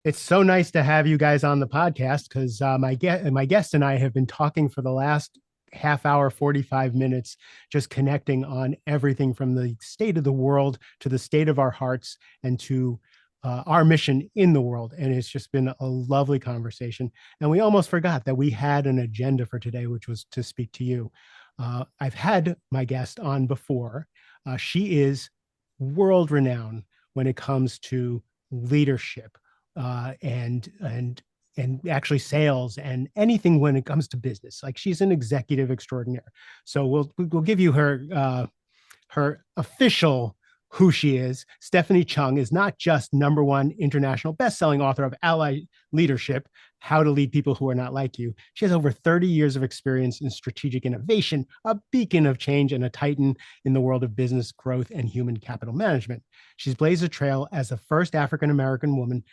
It's so nice to have you guys on the podcast because my guest and I have been talking for the last half hour, 45 minutes, just connecting on everything from the state of the world to the state of our hearts and to our mission in the world. And it's just been a lovely conversation. And we almost forgot that we had an agenda for today, which was to speak to you. I've had my guest on before. She is world renowned when it comes to leadership and actually sales and anything when it comes to business. Like she's an executive extraordinaire. So we'll give you her official who she is. Stephanie Chung is not just number one international best-selling author of Ally Leadership, How to Lead People Who Are Not Like You. She has over 30 years of experience in strategic innovation, a beacon of change and a titan in the world of business growth and human capital management. She's blazed a trail as the first African-American woman,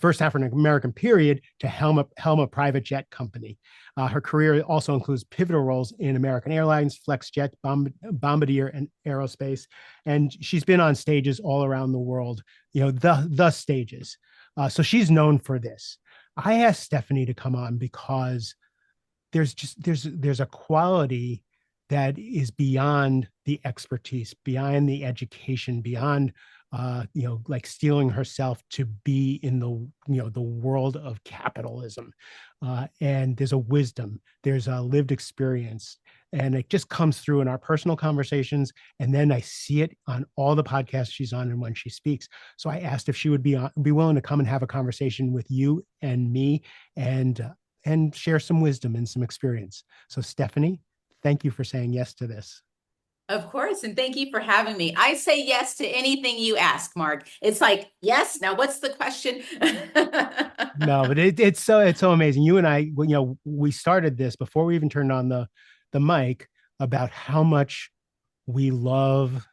first African-American period to helm a private jet company. Her career also includes pivotal roles in American Airlines, FlexJet, Bombardier, and Aerospace. And she's been on stages all around the world, the stages. So she's known for this. I asked Stephanie to come on because there's a quality that is beyond the expertise, beyond the education, beyond like steeling herself to be in the world of capitalism. And there's a wisdom, there's a lived experience, and it just comes through in our personal conversations. And then I see it on all the podcasts she's on and when she speaks. So I asked if she would be willing to come and have a conversation with you and me and share some wisdom and some experience. So Stephanie, thank you for saying yes to this. Of course, and thank you for having me. I say yes to anything you ask, Mark. It's like, yes, now what's the question? No, but it's so amazing. You and I, we started this before we even turned on the mic about how much we love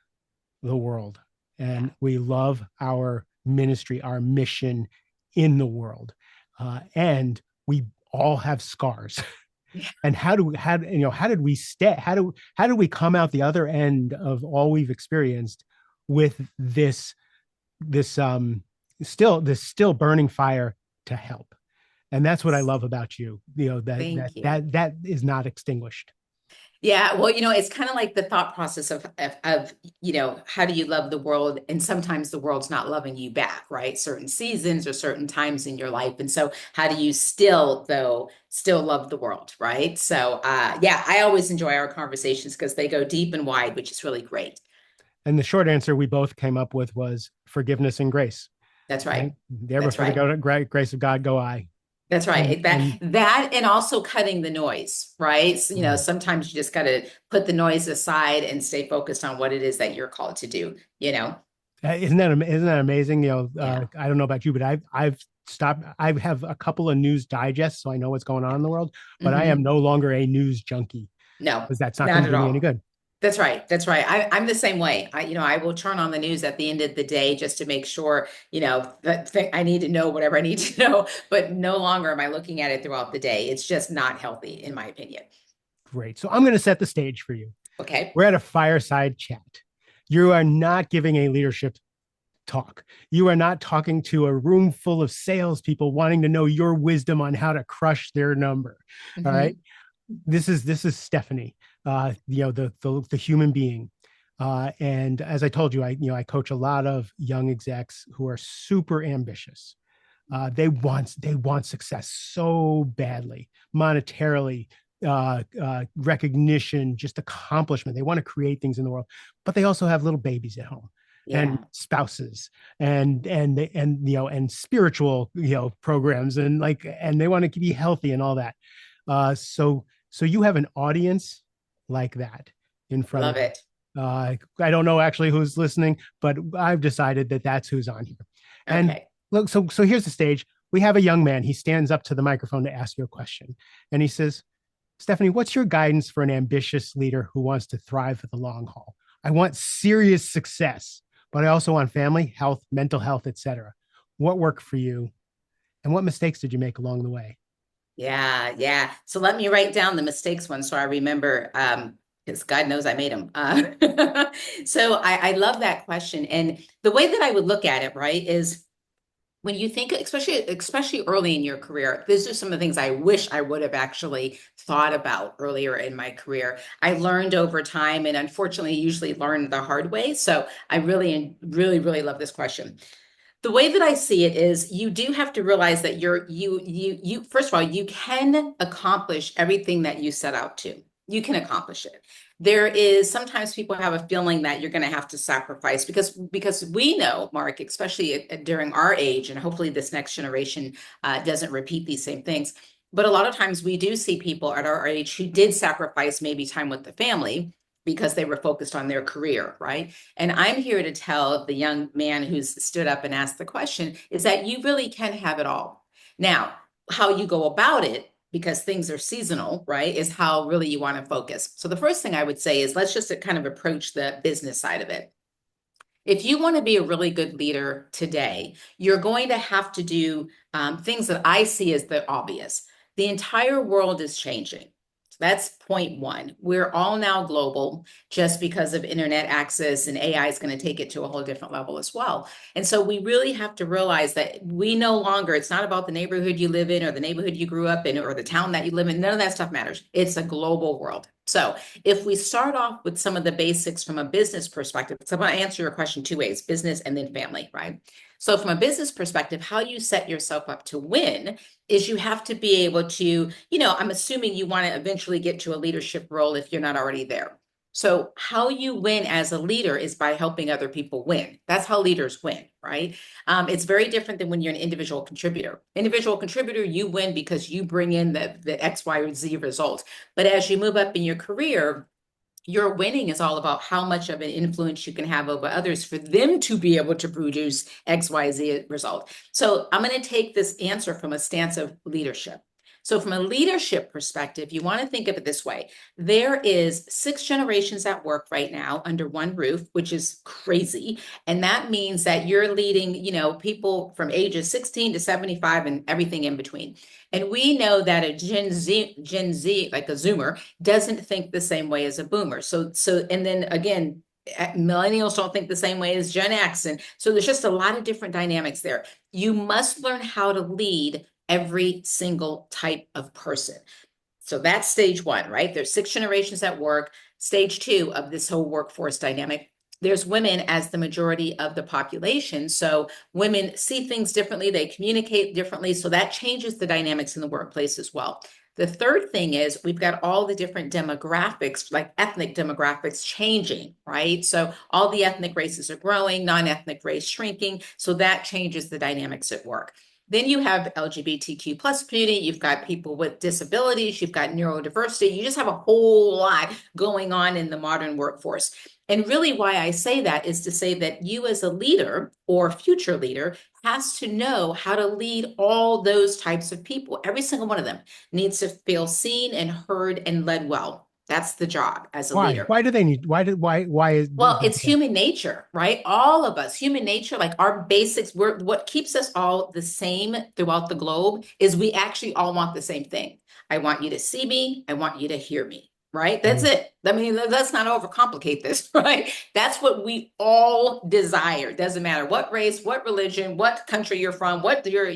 the world and Yeah. we love our ministry, our mission in the world, and we all have scars. Yeah. And how did we stay? How did we come out the other end of all we've experienced with this still burning fire to help? And that's what I love about you. That that Thank you. that that is not extinguished. Yeah, well, it's kind of like the thought process of how do you love the world? And sometimes the world's not loving you back, right? Certain seasons or certain times in your life. And so how do you still love the world, right? So yeah, I always enjoy our conversations because they go deep and wide, which is really great. And the short answer we both came up with was forgiveness and grace. That's Right right. there, That's before the right. grace of God go I. That's And right. That and that and also cutting the noise, right? So, mm, sometimes you just got to put the noise aside and stay focused on what it is that you're called to do. isn't that amazing? Yeah. I don't know about you, but I've stopped. I have a couple of news digests, so I know what's going on in the world. But I am Hmm. no longer a news junkie No, because that's not going not to at do me any all. good. That's right. That's right. I'm the same way. I will turn on the news at the end of the day just to make sure, that I need to know whatever I need to know, but no longer am I looking at it throughout the day. It's just not healthy, in my opinion. Great. So I'm going to set the stage for you. Okay. We're at a fireside chat. You are not giving a leadership talk. You are not talking to a room full of salespeople wanting to know your wisdom on how to crush their number. All right. Hmm. This is Stephanie, the human being. And as I told you, I coach a lot of young execs who are super ambitious. They want success so badly, monetarily, recognition, just accomplishment. They want to create things in the world, but they also have little babies at home and Yeah. spouses and spiritual programs and they want to be healthy and all that. So you have an audience like that in front of Love you. it. I don't know actually who's listening, but I've decided that that's who's on here. And Okay. look, so here's the stage. We have a young man. He stands up to the microphone to ask you a question, and he says, "Stephanie, what's your guidance for an ambitious leader who wants to thrive for the long haul? I want serious success, but I also want family, health, mental health, etc. What worked for you, and what mistakes did you make along the way?" Yeah, yeah. So let me write down the mistakes one so I remember, because God knows I made them. So I love that question. And the way that I would look at it, right, is when you think, especially early in your career, these are some of the things I wish I would have actually thought about earlier in my career. I learned over time, and unfortunately, usually learn the hard way. So I really, really, really love this question. The way that I see it is you do have to realize that you first of all, you can accomplish everything that you set out to. You can accomplish it. There is sometimes people have a feeling that you're going to have to sacrifice because we know, Mark, especially during our age, and hopefully this next generation doesn't repeat these same things. But a lot of times we do see people at our age who did sacrifice maybe time with the family because they were focused on their career, right? And I'm here to tell the young man who's stood up and asked the question is that you really can have it all. Now, how you go about it, because things are seasonal, right, is how really you want to focus. So the first thing I would say is let's just kind of approach the business side of it. If you want to be a really good leader today, you're going to have to do things that I see as the obvious. The entire world is changing. So that's point one. We're all now global just because of internet access, and AI is going to take it to a whole different level as well. And so we really have to realize that we no longer, it's not about the neighborhood you live in or the neighborhood you grew up in or the town that you live in. None of that stuff matters. It's a global world. So if we start off with some of the basics from a business perspective, so I'm going to answer your question two ways, business and then family, right? So from a business perspective, how you set yourself up to win is you have to be able to, I'm assuming you want to eventually get to a leadership role if you're not already there. So how you win as a leader is by helping other people win. That's how leaders win, right? It's very different than when you're an individual contributor. Individual contributor, you win because you bring in the X, Y, or Z result. But as you move up in your career, your winning is all about how much of an influence you can have over others for them to be able to produce XYZ result. So I'm going to take this answer from a stance of leadership. So from a leadership perspective, you want to think of it this way. There is 6 generations at work right now under one roof, which is crazy. And that means that you're leading, people from ages 16 to 75 and everything in between. And we know that a Gen Z, like a Zoomer, doesn't think the same way as a boomer. And then again, millennials don't think the same way as Gen X. And so there's just a lot of different dynamics there. You must learn how to lead every single type of person. So that's stage one, right? There's 6 generations at work. Stage two of this whole workforce dynamic. There's women as the majority of the population. So women see things differently, they communicate differently. So that changes the dynamics in the workplace as well. The third thing is we've got all the different demographics, like ethnic demographics changing, right? So all the ethnic races are growing, non-ethnic race shrinking. So that changes the dynamics at work. Then you have LGBTQ plus community, you've got people with disabilities, you've got neurodiversity, you just have a whole lot going on in the modern workforce. And really why I say that is to say that you as a leader or future leader has to know how to lead all those types of people. Every single one of them needs to feel seen and heard and led well. That's the job as a Why? leader. Why do they need? Why is Well, that it's there? human nature, right? All of us, human nature, like our basics, what keeps us all the same throughout the globe is we actually all want the same thing. I want you to see me. I want you to hear me, right? That's Mm. it. I mean, let's not overcomplicate this, right? That's what we all desire. Doesn't matter what race, what religion, what country you're from, what your,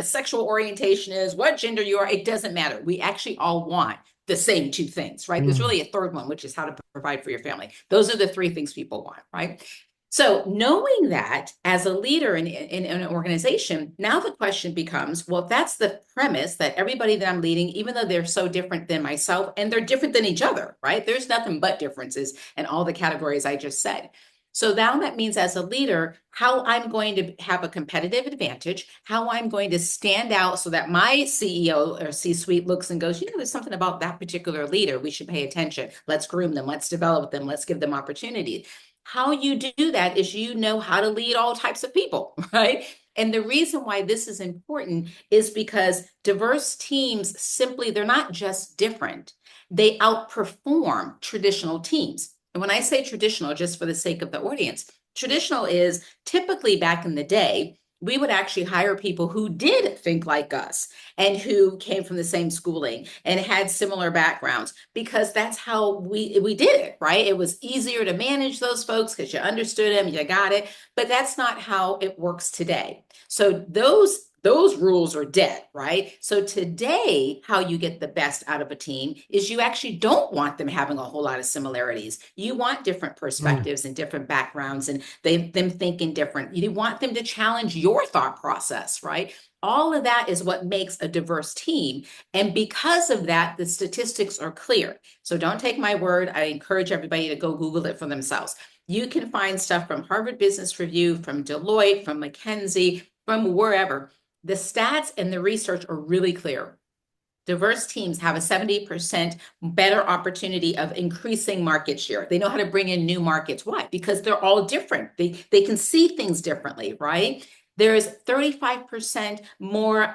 sexual orientation is, what gender you are. It doesn't matter. We actually all want the same 2 things, right? There's Mm. really a third one, which is how to provide for your family. Those are the 3 things people want, right? So knowing that as a leader in an organization, now the question becomes, well, if that's the premise that everybody that I'm leading, even though they're so different than myself and they're different than each other, right? There's nothing but differences in all the categories I just said. So now that means as a leader, how I'm going to have a competitive advantage, how I'm going to stand out so that my CEO or C-suite looks and goes, there's something about that particular leader. We should pay attention. Let's groom them. Let's develop them. Let's give them opportunity. How you do that is how to lead all types of people, right? And the reason why this is important is because diverse teams simply, they're not just different, they outperform traditional teams. And when I say traditional, just for the sake of the audience, traditional is typically back in the day, we would actually hire people who did think like us and who came from the same schooling and had similar backgrounds, because that's how we did it, right? It was easier to manage those folks because you understood them, you got it. But that's not how it works today. So those rules are dead, right? So today, how you get the best out of a team is you actually don't want them having a whole lot of similarities. You want different Mm. perspectives and different backgrounds and them thinking different. You want them to challenge your thought process, right? All of that is what makes a diverse team. And because of that, the statistics are clear. So don't take my word. I encourage everybody to go Google it for themselves. You can find stuff from Harvard Business Review, from Deloitte, from McKinsey, from wherever. The stats and the research are really clear. Diverse teams have a 70% better opportunity of increasing market share. They know how to bring in new markets. Why? Because they're all different. They can see things differently, right? There's 35% more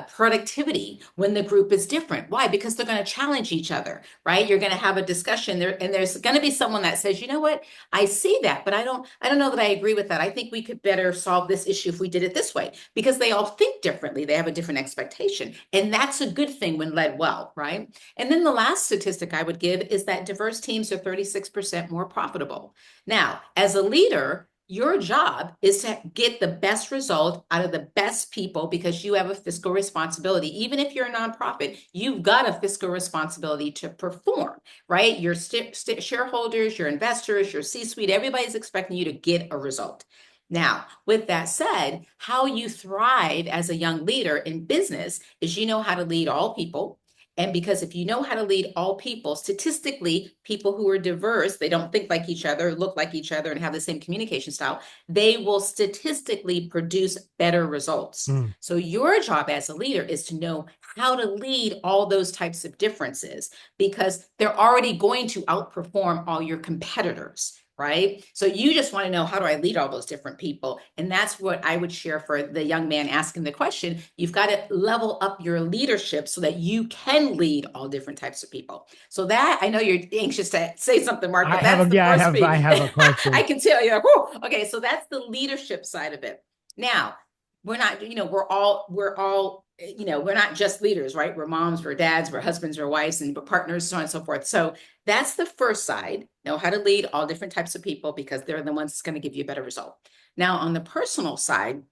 productivity when the group is different. Why? Because they're going to challenge each other, right? You're going to have a discussion there, and there's going to be someone that says, you know what, I see that, but I don't know that I agree with that. I think we could better solve this issue if we did it this way, because they all think differently. They have a different expectation. And that's a good thing when led well, right? And then the last statistic I would give is that diverse teams are 36% more profitable. Now, as a leader, your job is to get the best result out of the best people, because you have a fiscal responsibility. Even if you're a nonprofit, you've got a fiscal responsibility to perform, right? Your shareholders, your investors, your C-suite, everybody's expecting you to get a result. Now, with that said, how you thrive as a young leader in business is you know how to lead all people. And because if you know how to lead all people, statistically, people who are diverse, they don't think like each other, look like each other, and have the same communication style, they will statistically produce better results. Mm. So your job as a leader is to know how to lead all those types of differences, because they're already going to outperform all your competitors, right? So you just want to know, how do I lead all those different people? And that's what I would share for the young man asking the question. You've got to level up your leadership so that you can lead all different types of people. So that, I know you're anxious to say something, Mark, but that's the first I piece. have a question. I can tell you, whew, okay, so that's the leadership side of it. Now, we're not, we're all, we're not just leaders, right? We're moms, we're dads, we're husbands, we're wives, and we're partners, so on and so forth. So that's the first side. Know how to lead all different types of people, because they're the ones that's going to give you a better result. Now, on the personal side,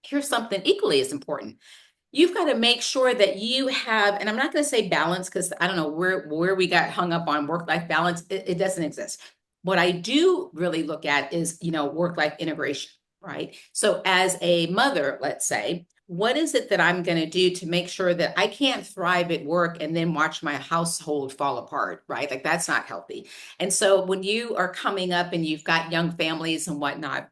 here's something equally as important. You've got to make sure that you have, and I'm not going to say balance, because I don't know where we got hung up on work-life balance. It doesn't exist. What I do really look at is, work-life integration, right? So as a mother, let's say, what is it that I'm going to do to make sure that I can't thrive at work and then watch my household fall apart, right? Like, that's not healthy. And so when you are coming up and you've got young families and whatnot,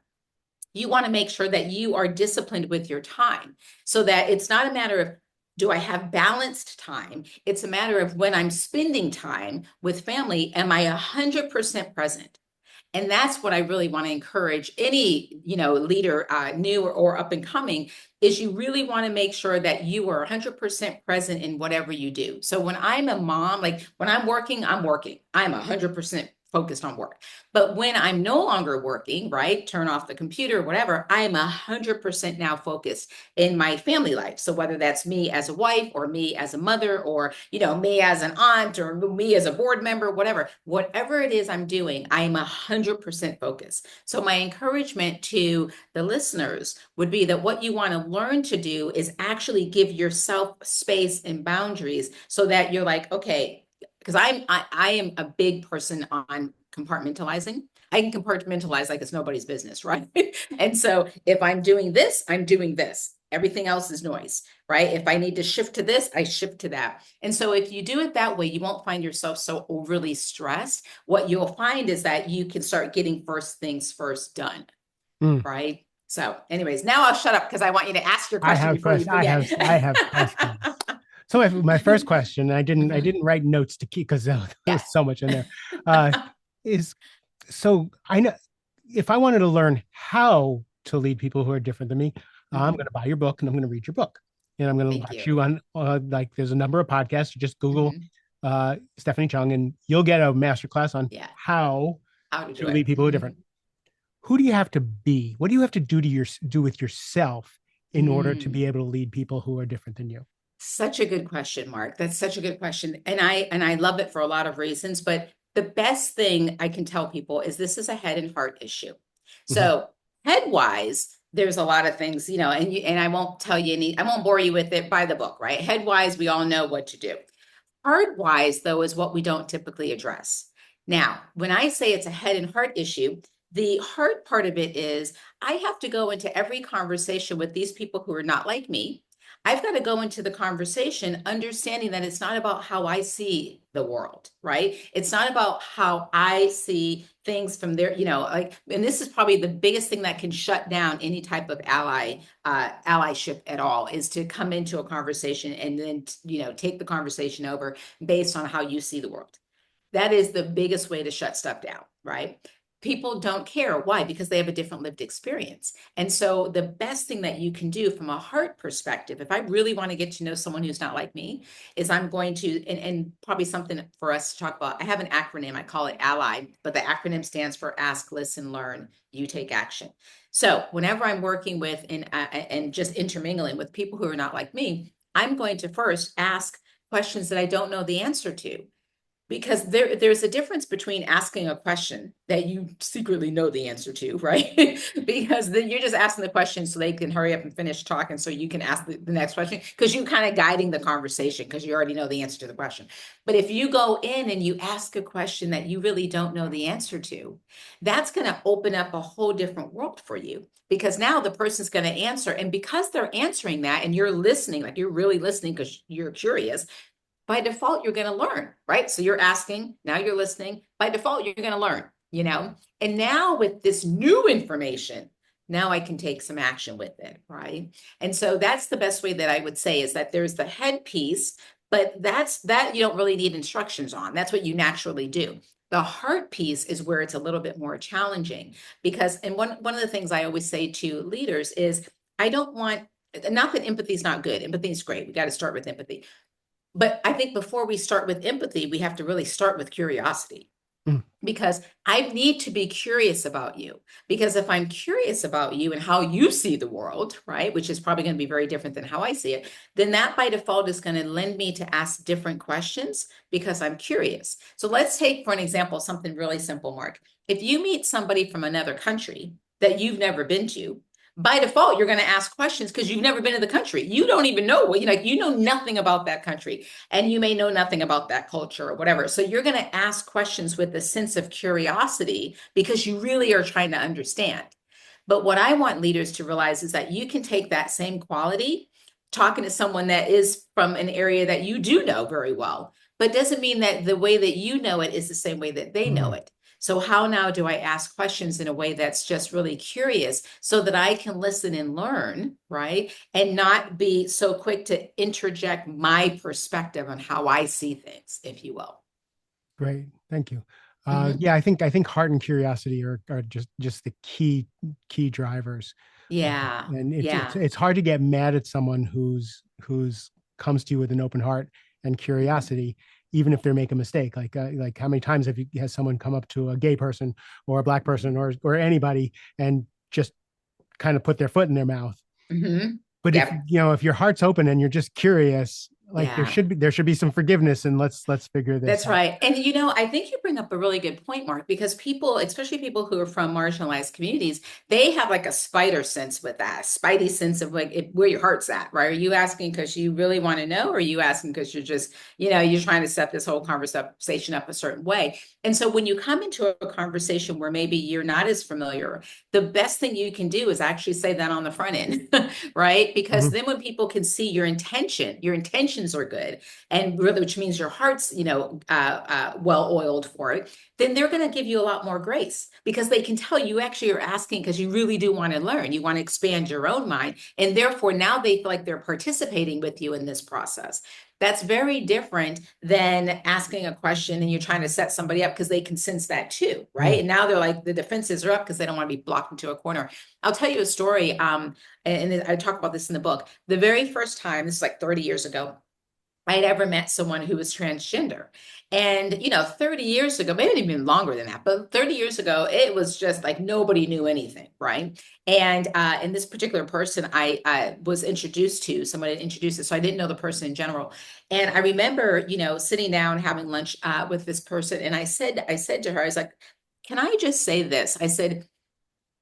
you want to make sure that you are disciplined with your time, so that it's not a matter of, do I have balanced time? It's a matter of, when I'm spending time with family, am I 100% present? And that's what I really want to encourage any, leader, new or up and coming, is you really want to make sure that you are 100% present in whatever you do. So when I'm a mom, like when I'm working, I'm working. I'm 100% focused on work. But when I'm no longer working, right, turn off the computer, whatever, I am 100% now focused in my family life. So whether that's me as a wife, or me as a mother, or, me as an aunt, or me as a board member, whatever it is I'm doing, I am 100% focused. So my encouragement to the listeners would be that what you want to learn to do is actually give yourself space and boundaries, so that you're like, okay, because I am a big person on compartmentalizing. I can compartmentalize like it's nobody's business, right? And so if I'm doing this, I'm doing this. Everything else is noise, right? If I need to shift to this, I shift to that. And so if you do it that way, you won't find yourself so overly stressed. What you'll find is that you can start getting first things first done, Mm. right? So anyways, now I'll shut up because I want you to ask your question before you forget. I have questions. So my first question, I Mhm. didn't write notes to keep because Yeah. there's so much in there. Uh, is so I know, if I wanted to learn how to lead people who are different than me, I'm going Mhm. to buy your book and I'm going to read your book, and I'm going to Thank watch you. you on like there's a number of podcasts. You just Google Mhm. Stephanie Chung and you'll get a master class on Yeah. how How to to do it. lead people who are different. Mhm. who do you have to be? What do you have to do with yourself in order to Mm. be able to lead people who are different than you? Such a good question, Mark. That's such a good question. And I love it for a lot of reasons, but the best thing I can tell people is this is a head and heart issue. Mhm. So, head wise, there's a lot of things, and I won't tell you I won't bore you with it by the book, right? Head wise, we all know what to do. Heart wise, though, is what we don't typically address. Now, when I say it's a head and heart issue, the heart part of it is I have to go into every conversation with these people who are not like me. I've got to go into the conversation understanding that it's not about how I see the world, right? It's not about how I see things from their, and this is probably the biggest thing that can shut down any type of allyship at all is to come into a conversation and then, take the conversation over based on how you see the world. That is the biggest way to shut stuff down, right? People don't care. Why? Because they have a different lived experience. And so the best thing that you can do from a heart perspective, if I really want to get to know someone who's not like me, is I'm going to, and probably something for us to talk about. I have an acronym, I call it ALLY, but the acronym stands for ask, listen, learn, you take action. So whenever I'm working with and just intermingling with people who are not like me, I'm going to first ask questions that I don't know the answer to, because there's a difference between asking a question that you secretly know the answer to, right? Because then you're just asking the question so they can hurry up and finish talking so you can ask the next question, because you're kind of guiding the conversation because you already know the answer to the question. But if you go in and you ask a question that you really don't know the answer to, that's going to open up a whole different world for you, because now the person's going to answer, and because they're answering that and you're listening, like you're really listening because you're curious, by default, you're going to learn, right? So you're asking, now you're listening. By default, you're going to learn. And now with this new information, now I can take some action with it, right? And so that's the best way that I would say is that there's the head piece, but that you don't really need instructions on. That's what you naturally do. The heart piece is where it's a little bit more challenging because, and one of the things I always say to leaders is, I don't want, not that empathy is not good. Empathy is great. We got to start with empathy. But I think before we start with empathy, we have to really start with curiosity, Mm. because I need to be curious about you. Because if I'm curious about you and how you see the world, right, which is probably going to be very different than how I see it, then that by default is going to lend me to ask different questions because I'm curious. So let's take, for an example, something really simple, Mark. If you meet somebody from another country that you've never been to, by default, you're going to ask questions because you've never been to the country. You don't even know what, you know nothing about that country, and you may know nothing about that culture or whatever. So you're going to ask questions with a sense of curiosity because you really are trying to understand. But what I want leaders to realize is that you can take that same quality talking to someone that is from an area that you do know very well, but doesn't mean that the way that you know it is the same way that they know Mm. it. So how now do I ask questions in a way that's just really curious so that I can listen and learn, right? And not be so quick to interject my perspective on how I see things, if you will. Great, thank you. Mhm. Yeah, I think heart and curiosity are just the key drivers. Yeah, And yeah. it's hard to get mad at someone who's comes to you with an open heart and Mhm. curiosity, even if they make a mistake. Like how many times has someone come up to a gay person or a black person or anybody and just kind of put their foot in their mouth? Mhm. But Yep. if your heart's open and you're just curious, like Yeah. there should be some forgiveness, and let's figure this That's out. right. And I think you bring up a really good point, Mark, because people, especially people who are from marginalized communities, they have like a spider sense with that, spidey sense of like where your heart's at, right? Are you asking because you really want to know, or are you asking because you're just, you're trying to set this whole conversation up a certain way? And so when you come into a conversation where maybe you're not as familiar, the best thing you can do is actually say that on the front end, right? Because Mhm. then when people can see your intentions are good, and really, which means your heart's, well oiled for it, then they're going to give you a lot more grace because they can tell you actually are asking because you really do want to learn. You want to expand your own mind. And therefore, now they feel like they're participating with you in this process. That's very different than asking a question and you're trying to set somebody up because they can sense that too, right? Mm. And now they're like, the defenses are up because they don't want to be blocked into a corner. I'll tell you a story. And I talk about this in the book. The very first time, this is like 30 years ago, I'd ever met someone who was transgender. And, 30 years ago, maybe even longer than that, but 30 years ago, it was just like nobody knew anything, right? And this particular person I was introduced to, someone had introduced it, so I didn't know the person in general. And I remember, sitting down having lunch with this person, and I said to her, I was like, "Can I just say this?" I said,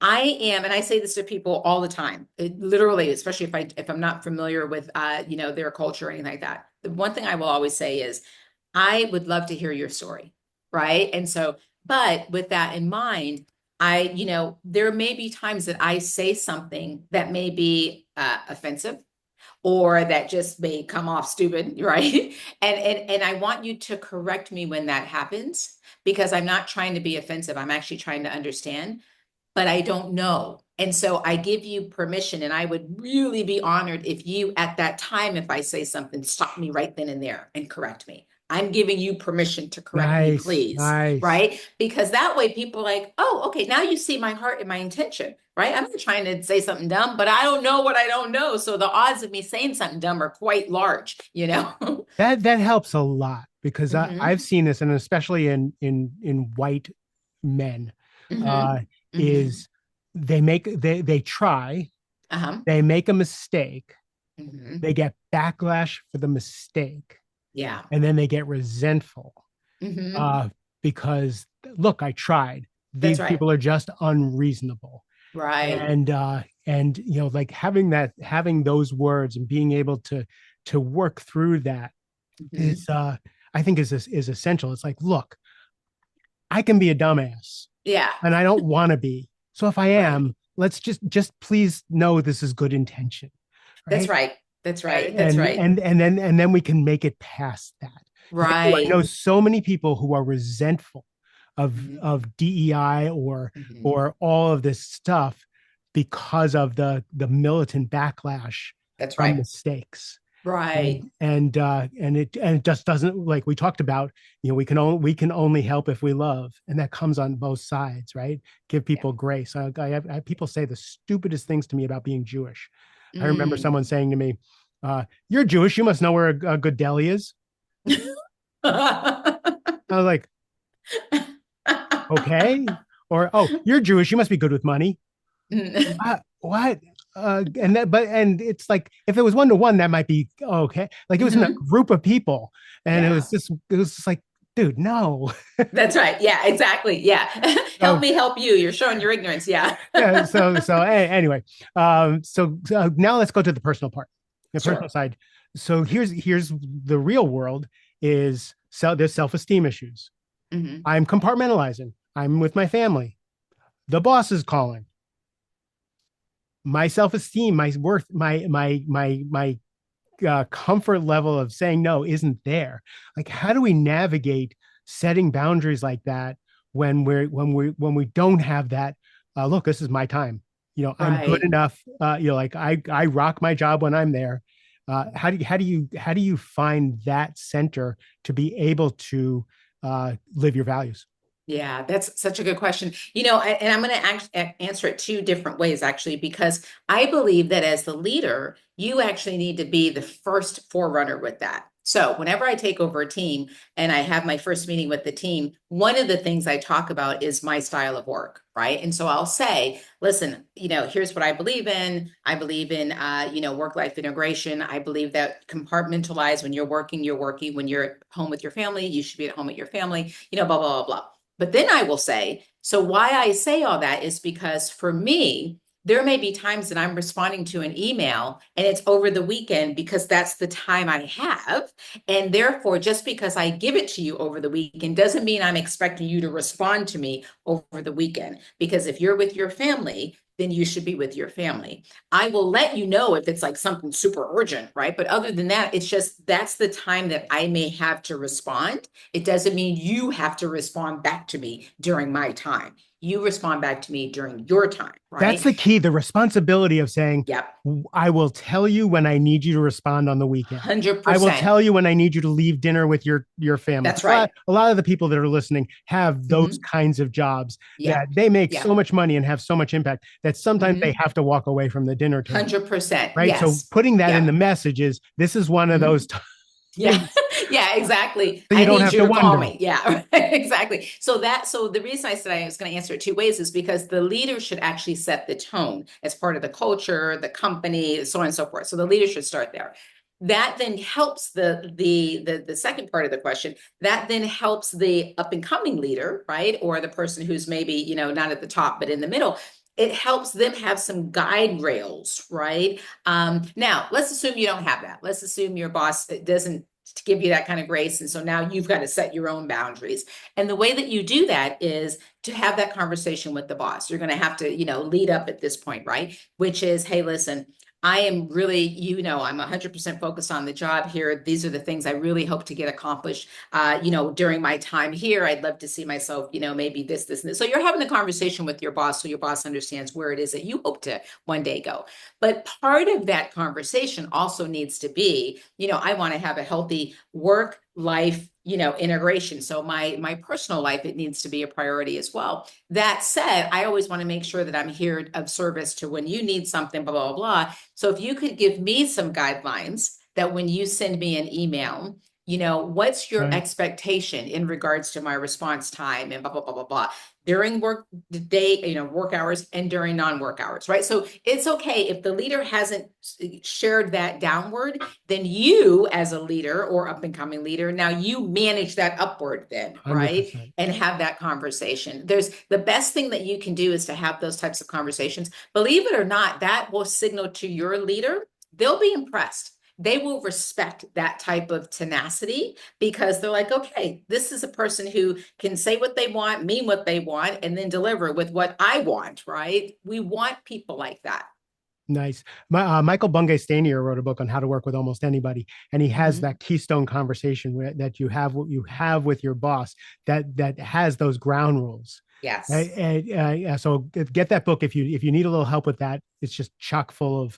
I am, and I say this to people all the time, literally, especially if I'm not familiar with their culture or anything like that. The one thing I will always say is, I would love to hear your story, right? And so, but with that in mind, there may be times that I say something that may be offensive or that just may come off stupid, right? And I want you to correct me when that happens because I'm not trying to be offensive. I'm actually trying to understand, but I don't know. And so I give you permission, and I would really be honored if you, at that time, if I say something, stop me right then and there and correct me. I'm giving you permission to correct me, Nice, please. nice. Right? Because that way people are like, oh, okay, now you see my heart and my intention, right? I'm not trying to say something dumb, but I don't know what I don't know. So the odds of me saying something dumb are quite large, you know? That helps a lot because I've hmm seen this, and especially in white men, uh, hmm hmm is they try, Uh-huh. they make a mistake, hmm they get backlash for the mistake, Yeah. and then they get resentful hmm uh, because look, I tried. That's These right. people are just unreasonable, Right. and like having those words and being able to work through that hmm is I think is essential. It's like, look, I can be a dumbass Yeah. and I don't want to be. So if I Right. am, let's just please know this is good intention, That's right? right. That's right. That's And right. and then we can make it past that. Because I know Right. so many people who are resentful hmm of DEI hmm or all of this stuff because of the militant backlash That's from right. mistakes. Right. And it just doesn't, like we talked about, we can only help if we love, and that comes on both sides, right? Give Yeah. people grace. I have people say the stupidest things to me about being Jewish. I remember Mm. someone saying to me, "You're Jewish, you must know where a good deli is." I was like, "Okay," or, "Oh, you're Jewish, you must be good with money." What? And it's like, if it was one to one, that might be okay. Like, it was in a hmm group of people, and Yeah. it was just like, dude, no. That's right. Yeah, exactly. Yeah. Help So me help you. You're showing your ignorance. Yeah. yeah, anyway, so now let's go to the personal part, the personal Sure. side. So here's the real world is, so there's self-esteem issues. hmm I'm compartmentalizing. I'm with my family. The boss is calling. My self-esteem, my worth, my comfort level of saying no isn't there. Like, how do we navigate setting boundaries like that when we don't have that? Look, this is my time. I'm good Right. enough. Like, I rock my job when I'm there. How do you find that center to be able to live your values? Yeah, that's such a good question. And I'm going to answer it two different ways, actually, because I believe that as the leader, you actually need to be the first forerunner with that. So, whenever I take over a team and I have my first meeting with the team, one of the things I talk about is my style of work, right? And so I'll say, listen, here's what I believe in. I believe in, work-life integration. I believe that compartmentalize when you're working, you're working. When you're at home with your family, you should be at home with your family, blah, blah, blah, blah. But then I will say, so why I say all that is because for me, there may be times that I'm responding to an email and it's over the weekend because that's the time I have. And therefore, just because I give it to you over the weekend doesn't mean I'm expecting you to respond to me over the weekend. Because if you're with your family, then you should be with your family. I will let you know if it's like something super urgent, right? But other than that, it's just that's the time that I may have to respond. It doesn't mean you have to respond back to me during my time. You respond back to me during your time, That's right? the key, the responsibility of saying, Yep. I will tell you when I need you to respond on the weekend. I will 100%. tell you when I need you to leave dinner with your family. That's Because a lot, right. a lot of the people that are listening have those hmm kinds of jobs that Yep. they make so Yep. much money and have so much impact that sometimes they hmm have to walk away from the dinner table. 100%. Right. So Yes. putting that in the Yep. messages, this is one of those hmm Yeah, yeah, exactly. So you I don't need have you to to call wonder. me. Yeah, exactly. So the reason I said I was going to answer it two ways is because the leader should actually set the tone as part of the culture, the company, so on and so forth. So the leader should start there. That then helps the second part of the question. That then helps the up and coming leader, right? Or the person who's maybe, not at the top, but in the middle. It helps them have some guide rails, right? Now, let's assume you don't have that. Let's assume your boss doesn't give you that kind of grace. And so now you've got to set your own boundaries. And the way that you do that is to have that conversation with the boss. You're going to have to, lead up at this point, right? Which is, hey, listen, I am really, I'm 100% focused on the job here. These are the things I really hope to get accomplished, during my time here. I'd love to see myself, maybe this, and this. So you're having a conversation with your boss so your boss understands where it is that you hope to one day go. But part of that conversation also needs to be, I want to have a healthy work life, integration. So my personal life, it needs to be a priority as well. That said, I always want to make sure that I'm here of service to when you need something, blah, blah, blah. So if you could give me some guidelines that when you send me an email, what's your Right. expectation in regards to my response time and blah, blah, blah, blah, blah during work day, work hours and during non-work hours, right? So it's okay if the leader hasn't shared that downward, then you as a leader or up and coming leader, now you manage that upward then, right? 100%. And have that conversation. There's the best thing that you can do is to have those types of conversations. Believe it or not, that will signal to your leader, they'll be impressed. They will respect that type of tenacity because they're like, okay, this is a person who can say what they want, mean what they want, and then deliver with what I want, right? We want people like that. Nice. Michael Bungay Stanier wrote a book on how to work with almost anybody, and he has Mm-hmm. that keystone conversation that you have with your boss that has those ground rules. Yes. Yeah, so get that book if you need a little help with that. It's just chock full of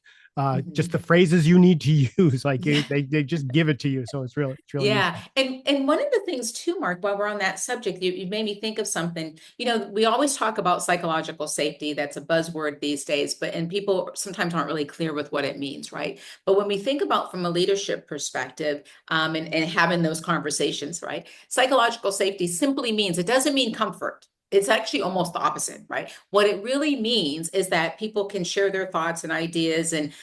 just the Mm-hmm. phrases you need to use. Like Yeah. they just give it to you, so it's really Yeah. useful. And one of the things too, Mark, while we're on that subject, you made me think of something. We always talk about psychological safety. That's a buzzword these days, and people sometimes aren't really clear with what it means, right? But when we think about from a leadership perspective, and having those conversations, right? Psychological safety simply means, it doesn't mean comfort. It's actually almost the opposite, right? What it really means is that people can share their thoughts and ideas and,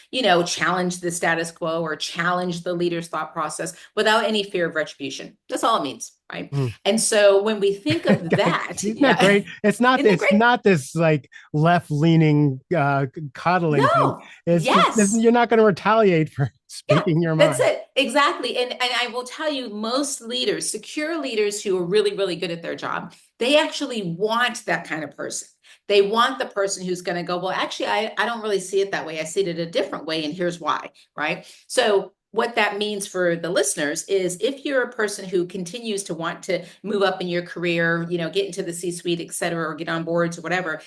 challenge the status quo or challenge the leader's thought process without any fear of retribution. That's all it means, right? Mm. And so when we think of that, Isn't that yeah, great? It's not isn't that it's great? not this like left leaning coddling thing. No, It's just yes. you're not going to retaliate for Yeah, speaking your that's mind. it. Exactly. And I will tell you, most leaders, secure leaders who are really, really good at their job, they actually want that kind of person. They want the person who's going to go, well, actually, I don't really see it that way. I see it a different way, and here's why, right? So what that means for the listeners is if you're a person who continues to want to move up in your career, get into the C-suite, et cetera, or get on boards or whatever,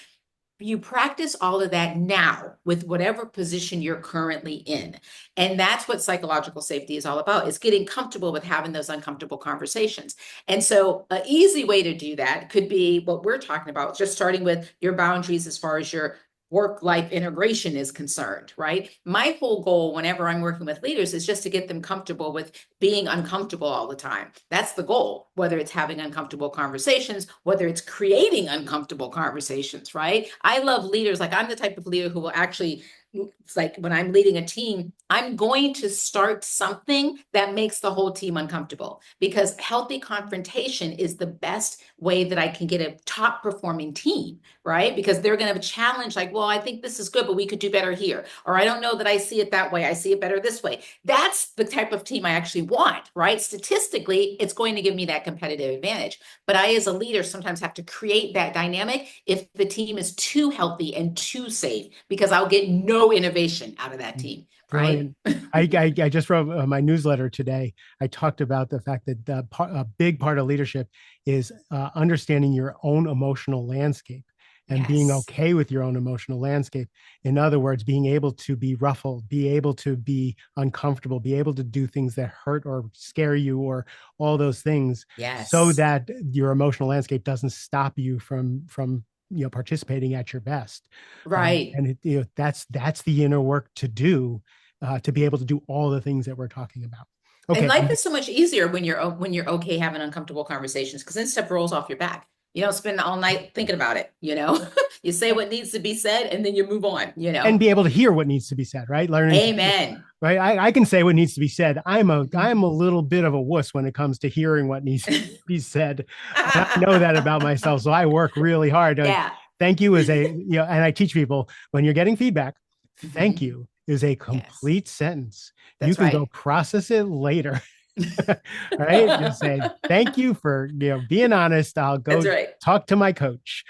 you practice all of that now with whatever position you're currently in. And that's what psychological safety is all about. It's getting comfortable with having those uncomfortable conversations. And so an easy way to do that could be what we're talking about, just starting with your boundaries as far as your work life integration is concerned, right? My whole goal whenever I'm working with leaders is just to get them comfortable with being uncomfortable all the time. That's the goal, whether it's having uncomfortable conversations, whether it's creating uncomfortable conversations, right? I love leaders. Like I'm the type of leader who will actually, it's like when I'm leading a team, I'm going to start something that makes the whole team uncomfortable because healthy confrontation is the best way that I can get a top performing team, right? Because they're going to challenge like, well, I think this is good, but we could do better here. Or I don't know that I see it that way. I see it better this way. That's the type of team I actually want, right? Statistically, it's going to give me that competitive advantage. But I, as a leader, sometimes have to create that dynamic if the team is too healthy and too safe, because I'll get no innovation out of that team, right? Brilliant. I just wrote my newsletter today. I talked about the fact that a big part of leadership is understanding your own emotional landscape and being Yes. okay with your own emotional landscape. In other words, being able to be ruffled, be able to be uncomfortable, be able to do things that hurt or scare you or all those things so Yes. that your emotional landscape doesn't stop you from participating at your best. Right. And that's the inner work to do to be able to do all the things that we're talking about. And Okay. life is so much easier when you're okay having uncomfortable conversations because then stuff rolls off your back. You don't spend all night thinking about it, you know. You say what needs to be said and then you move on, you And know. be able to hear what needs to be said, right? Learning to, Amen. right. I can say what needs to be said. I'm a little bit of a wuss when it comes to hearing what needs to be said. And I know that about myself. So I work really hard. Yeah. Thank you is a, and I teach people when you're getting feedback, thank Mhm. you is a Yes, complete sentence. You that's can go right. process it later. Right. Just say, thank you for, being honest. I'll go That's right. talk to my coach.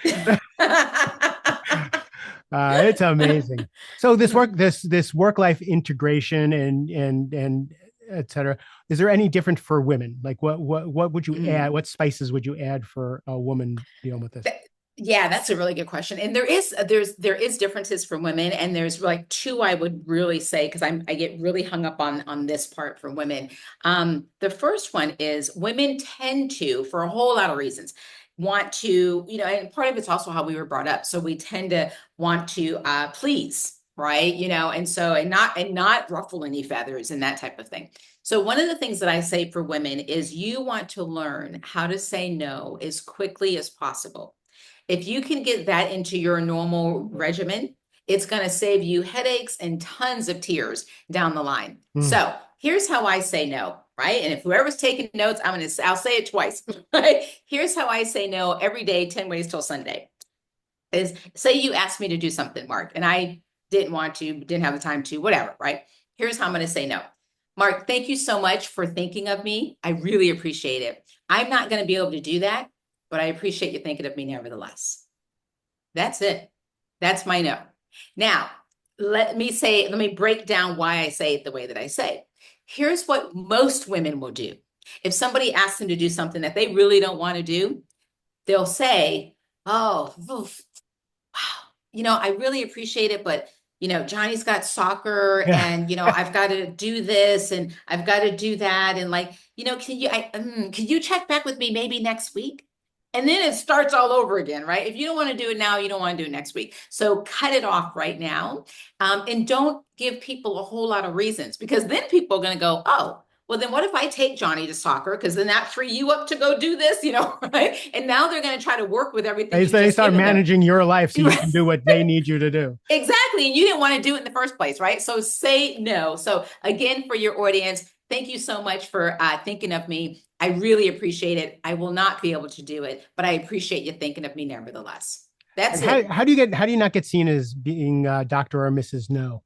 It's amazing. So this work life integration and et cetera. Is there any different for women? Like what would you add? Mm. What spices would you add for a woman dealing with this? Th- Yeah, that's a really good question. And there is differences for women, and there's like two I would really say because I get really hung up on this part for women. The first one is women tend to, for a whole lot of reasons, want to, and part of it's also how we were brought up. So we tend to want to please, right? And not ruffle any feathers and that type of thing. So one of the things that I say for women is you want to learn how to say no as quickly as possible. If you can get that into your normal regimen, it's going to save you headaches and tons of tears down the line. Mm. So here's how I say no, right? And if whoever's taking notes, I'll say it twice, right? Here's how I say no every day, 10 ways till Sunday. Is say you asked me to do something, Mark, and I didn't want to, didn't have the time to, whatever, right? Here's how I'm going to say no. Mark, thank you so much for thinking of me. I really appreciate it. I'm not going to be able to do that, but I appreciate you thinking of me nevertheless. That's it. That's my no. Now, let me break down why I say it the way that I say. Here's what most women will do. If somebody asks them to do something that they really don't want to do, they'll say, oh, oof, wow, I really appreciate it, but Johnny's got soccer Yeah. and I've got to do this and I've got to do that. And like, can you check back with me maybe next week? And then it starts all over again, right? If you don't want to do it now, you don't want to do it next week. So cut it off right now. And don't give people a whole lot of reasons because then people are going to go, oh, well, then what if I take Johnny to soccer? Because then that free you up to go do this, right? And now they're going to try to work with everything you've They just start given them. managing your life so you can do what they need you to do. Exactly. And you didn't want to do it in the first place, right? So say no. So again, for your audience, thank you so much for thinking of me. I really appreciate it. I will not be able to do it, but I appreciate you thinking of me nevertheless. That's And it. how do you not get seen as being Dr. or Mrs. No?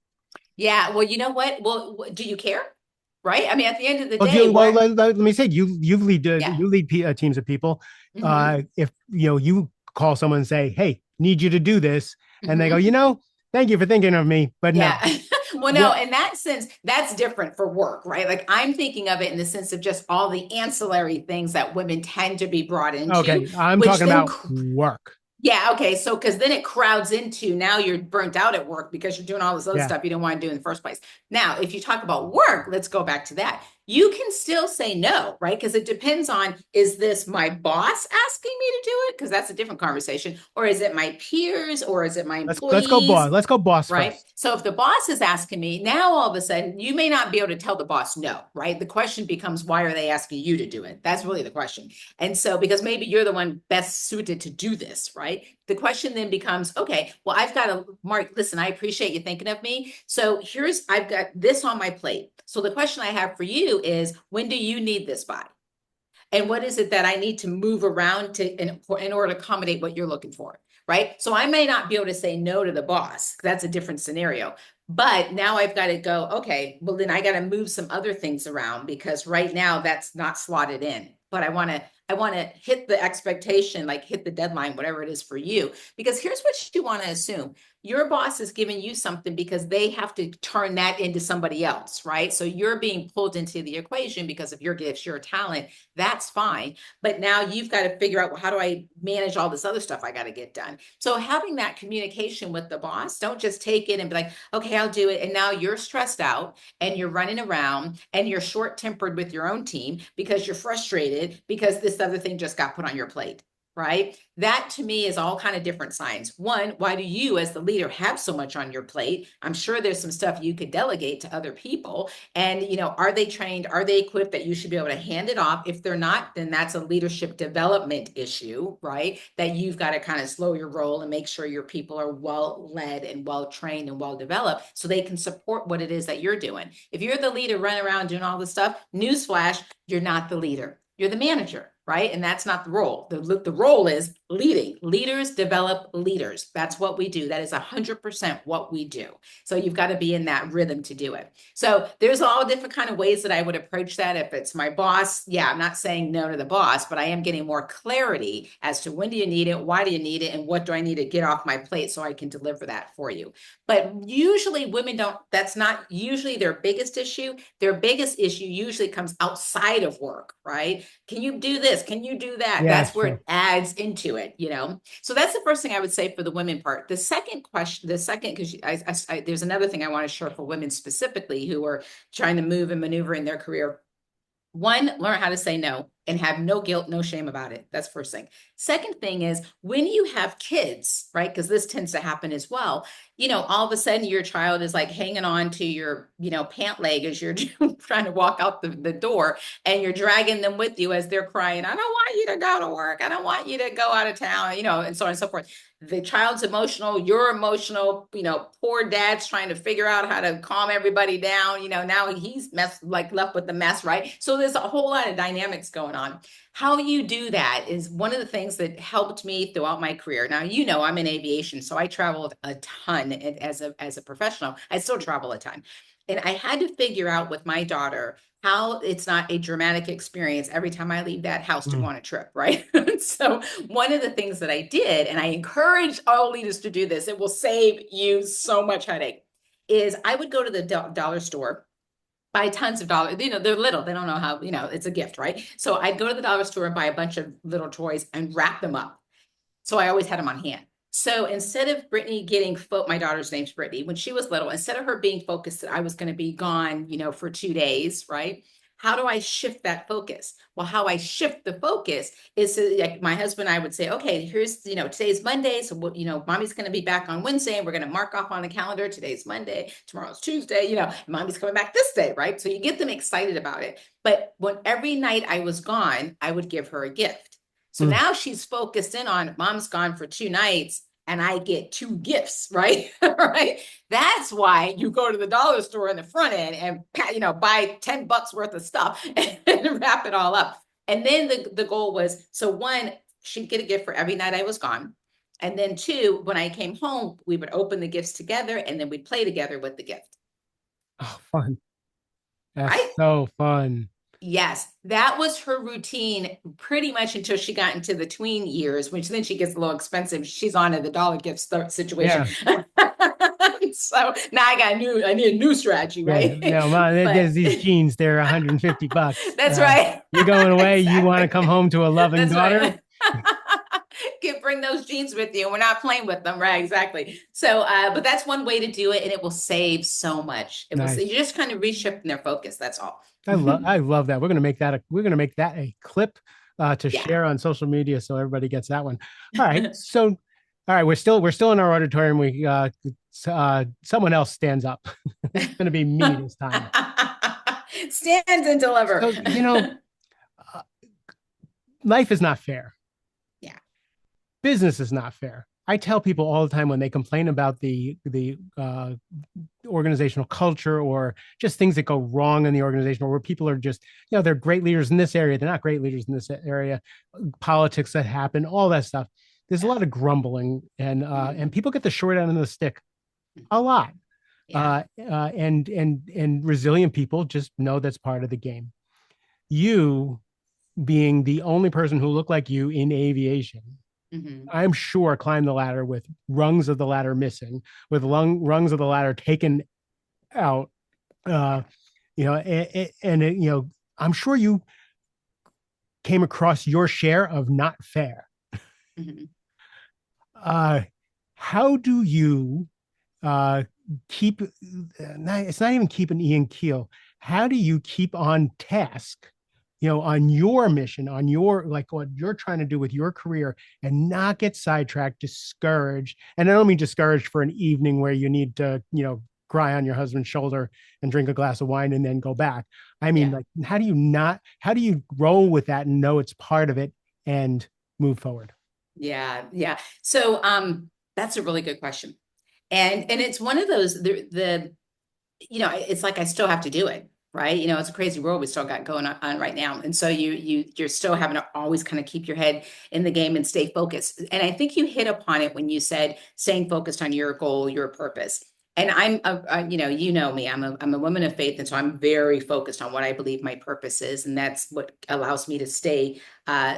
Yeah. Well, you know what? Well, do you care? Right? I mean, at the end of the Well, day, what? let me say Yeah. you lead teams of people. Hmm. If you call someone and say, "Hey, need you to do this," and they go, Hmm. thank you for thinking of me, but no. Yeah. Well, no, What? in that sense, that's different for work, right? Like I'm thinking of it in the sense of just all the ancillary things that women tend to be brought into, Okay, I'm which talking then about work. yeah, okay. So, because then it crowds into now you're burnt out at work because you're doing all this other Yeah. stuff you don't want to do in the first place. Now, if you talk about work, let's go back to that. You can still say no, right? Because it depends on is this my boss asking me to do it? Because that's a different conversation. Or is it my peers? Or is it my Let's go boss. employees? Let's go boss Right. first. So if the boss is asking me, now all of a sudden you may not be able to tell the boss no, right? The question becomes, why are they asking you to do it? That's really the question. And so, because maybe you're the one best suited to do this, right? The question then becomes, okay, well, I've got a Mark, listen, I appreciate you thinking of me. So I've got this on my plate. So the question I have for you is, when do you need this by? And what is it that I need to move around in order to accommodate what you're looking for? Right. So I may not be able to say no to the boss. That's a different scenario. But now I've got to go, okay, well, then I got to move some other things around because right now that's not slotted in. But I want to hit the expectation, like hit the deadline, whatever it is for you. Because here's what you want to assume. Your boss is giving you something because they have to turn that into somebody else, right? So you're being pulled into the equation because of your gifts, your talent. That's fine. But now you've got to figure out, well, how do I manage all this other stuff I got to get done? So having that communication with the boss, don't just take it and be like, okay, I'll do it. And now you're stressed out and you're running around and you're short tempered with your own team because you're frustrated because this other thing just got put on your plate. right? That to me is all kind of different signs. One, why do you as the leader have so much on your plate? I'm sure there's some stuff you could delegate to other people. And, are they trained? Are they equipped that you should be able to hand it off? If they're not, then that's a leadership development issue, right? That you've got to kind of slow your roll and make sure your people are well led and well trained and well developed so they can support what it is that you're doing. If you're the leader running around doing all this stuff, newsflash, you're not the leader. You're the manager, right? And that's not the role. The role is leading. Leaders develop leaders. That's what we do. That is 100% what we do. So you've got to be in that rhythm to do it. So there's all different kind of ways that I would approach that. If it's my boss, yeah, I'm not saying no to the boss, but I am getting more clarity as to when do you need it, why do you need it, and what do I need to get off my plate so I can deliver that for you. But usually women don't, that's not usually their biggest issue. Their biggest issue usually comes outside of work, right? Can you do this? Can you do that? Yeah, That's that's where true. it adds into it. So that's the first thing I would say for the women part. The second question, because there's another thing I want to share for women specifically who are trying to move and maneuver in their career. One, learn how to say no and have no guilt, no shame about it. That's first thing. Second thing is when you have kids, right? Because this tends to happen as well. All of a sudden your child is like hanging on to your, pant leg as you're trying to walk out the door and you're dragging them with you as they're crying, I don't want you to go to work. I don't want you to go out of town, and so on and so forth. The child's emotional, you're emotional, poor dad's trying to figure out how to calm everybody down. Now he's left with the mess, right? So there's a whole lot of dynamics going on. How you do that is one of the things that helped me throughout my career. Now, I'm in aviation, so I traveled a ton as a professional. I still travel a ton. And I had to figure out with my daughter how it's not a dramatic experience every time I leave that house to go Mm. on a trip, right? So one of the things that I did, and I encourage all leaders to do this, it will save you so much headache, is I would go to the dollar store, buy tons of dollars. They're little. They don't know how, it's a gift, right? So I'd go to the dollar store and buy a bunch of little toys and wrap them up. So I always had them on hand. So instead of Brittany my daughter's name's Brittany, when she was little, instead of her being focused that I was going to be gone, for 2 days, right? How do I shift that focus? Well, how I shift the focus is like my husband and I would say, okay, here's, today's Monday. So, mommy's going to be back on Wednesday and we're going to mark off on the calendar. Today's Monday, tomorrow's Tuesday, mommy's coming back this day, right? So you get them excited about it. But when every night I was gone, I would give her a gift. So Mm. now she's focused in on mom's gone for 2 nights and I get 2 gifts, right? Right. That's why you go to the dollar store in the front end and, buy $10 worth of stuff and wrap it all up. And then the goal was, so one, she'd get a gift for every night I was gone. And then two, when I came home, we would open the gifts together and then we'd play together with the gift, Oh, fun. That's right? so fun. Yes, that was her routine pretty much until she got into the tween years, which then she gets a little expensive. She's on to the dollar gift situation. Yeah. So now I need a new strategy, Yeah. right? No, there's But these jeans, they're $150. that's right. You're going away, you want to come Exactly. home to a loving That's daughter? right. Bring those jeans with you. We're not playing with them, right? Exactly. So, but that's one way to do it, and it will save so much. Nice. You're just kind of reshifting their focus. That's all. I love that. We're gonna make that a clip to Yeah. share on social media so everybody gets that one. All right. So all right, we're still in our auditorium. Someone else stands up. It's gonna be me this time. Stand and deliver. So, uh, life is not fair. Yeah. Business is not fair. I tell people all the time when they complain about the organizational culture or just things that go wrong in the organization, or where people are just, they're great leaders in this area, they're not great leaders in this area, politics that happen, all that stuff. There's a Yeah. lot of grumbling, and Mhm. and people get the short end of the stick a lot. Yeah. And resilient people just know that's part of the game. You being the only person who looked like you in aviation, Mhm. I'm sure climbed the ladder with rungs of the ladder missing, with rungs of the ladder taken out. Uh, Yeah. I'm sure you came across your share of not fair. Mhm. Uh, how do you keep? It's not even keep an even keel. How do you keep on task on your mission, on your, like, what you're trying to do with your career, and not get sidetracked, discouraged. And I don't mean discouraged for an evening where you need to, cry on your husband's shoulder and drink a glass of wine and then go back. I mean, Yeah. like, how do you roll with that and know it's part of it and move forward? Yeah. Yeah. So that's a really good question. And it's one of those it's like I still have to do it, right? It's a crazy world we still got going on right now. And so you're still having to always kind of keep your head in the game and stay focused. And I think you hit upon it when you said staying focused on your goal, your purpose. And you know me, I'm a woman of faith. And so I'm very focused on what I believe my purpose is. And that's what allows me to stay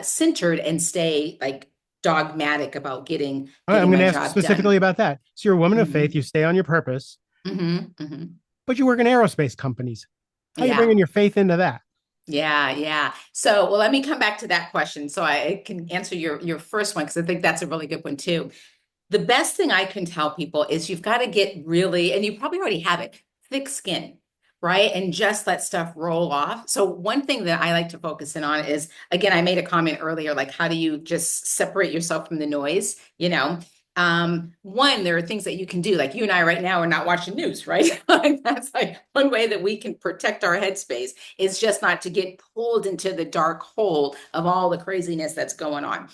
centered and stay like dogmatic about getting All right, I'm getting going my to ask job done. specifically about that. So you're a woman of faith, Hmm. you stay on your purpose, Hmm. but you work in aerospace companies. How are you Yeah. bringing your faith into that? Yeah, yeah. So, well, let me come back to that question so I can answer your first one because I think that's a really good one too. The best thing I can tell people is you've got to get really, and you probably already have it, thick skin, right? And just let stuff roll off. So, one thing that I like to focus in on is, again, I made a comment earlier, like how do you just separate yourself from the noise, one, there are things that you can do, like you and I right now are not watching news, right? Like that's like one way that we can protect our headspace is just not to get pulled into the dark hole of all the craziness that's going on.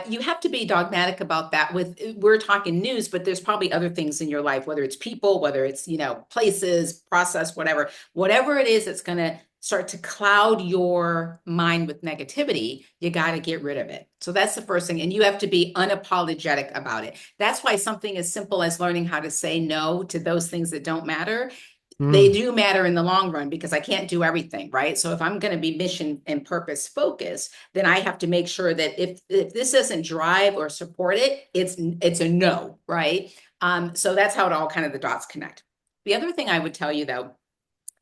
You have to be dogmatic about that. We're talking news, but there's probably other things in your life, whether it's people, whether it's places, process, whatever it is that's going to start to cloud your mind with negativity. You got to get rid of it. So that's the first thing, and you have to be unapologetic about it. That's why something as simple as learning how to say no to those things that don't matter, they Mm. do matter in the long run because I can't do everything, right? So if I'm going to be mission and purpose focused, then I have to make sure that if this doesn't drive or support it, it's a no, right? So that's how it all kind of the dots connect. The other thing I would tell you though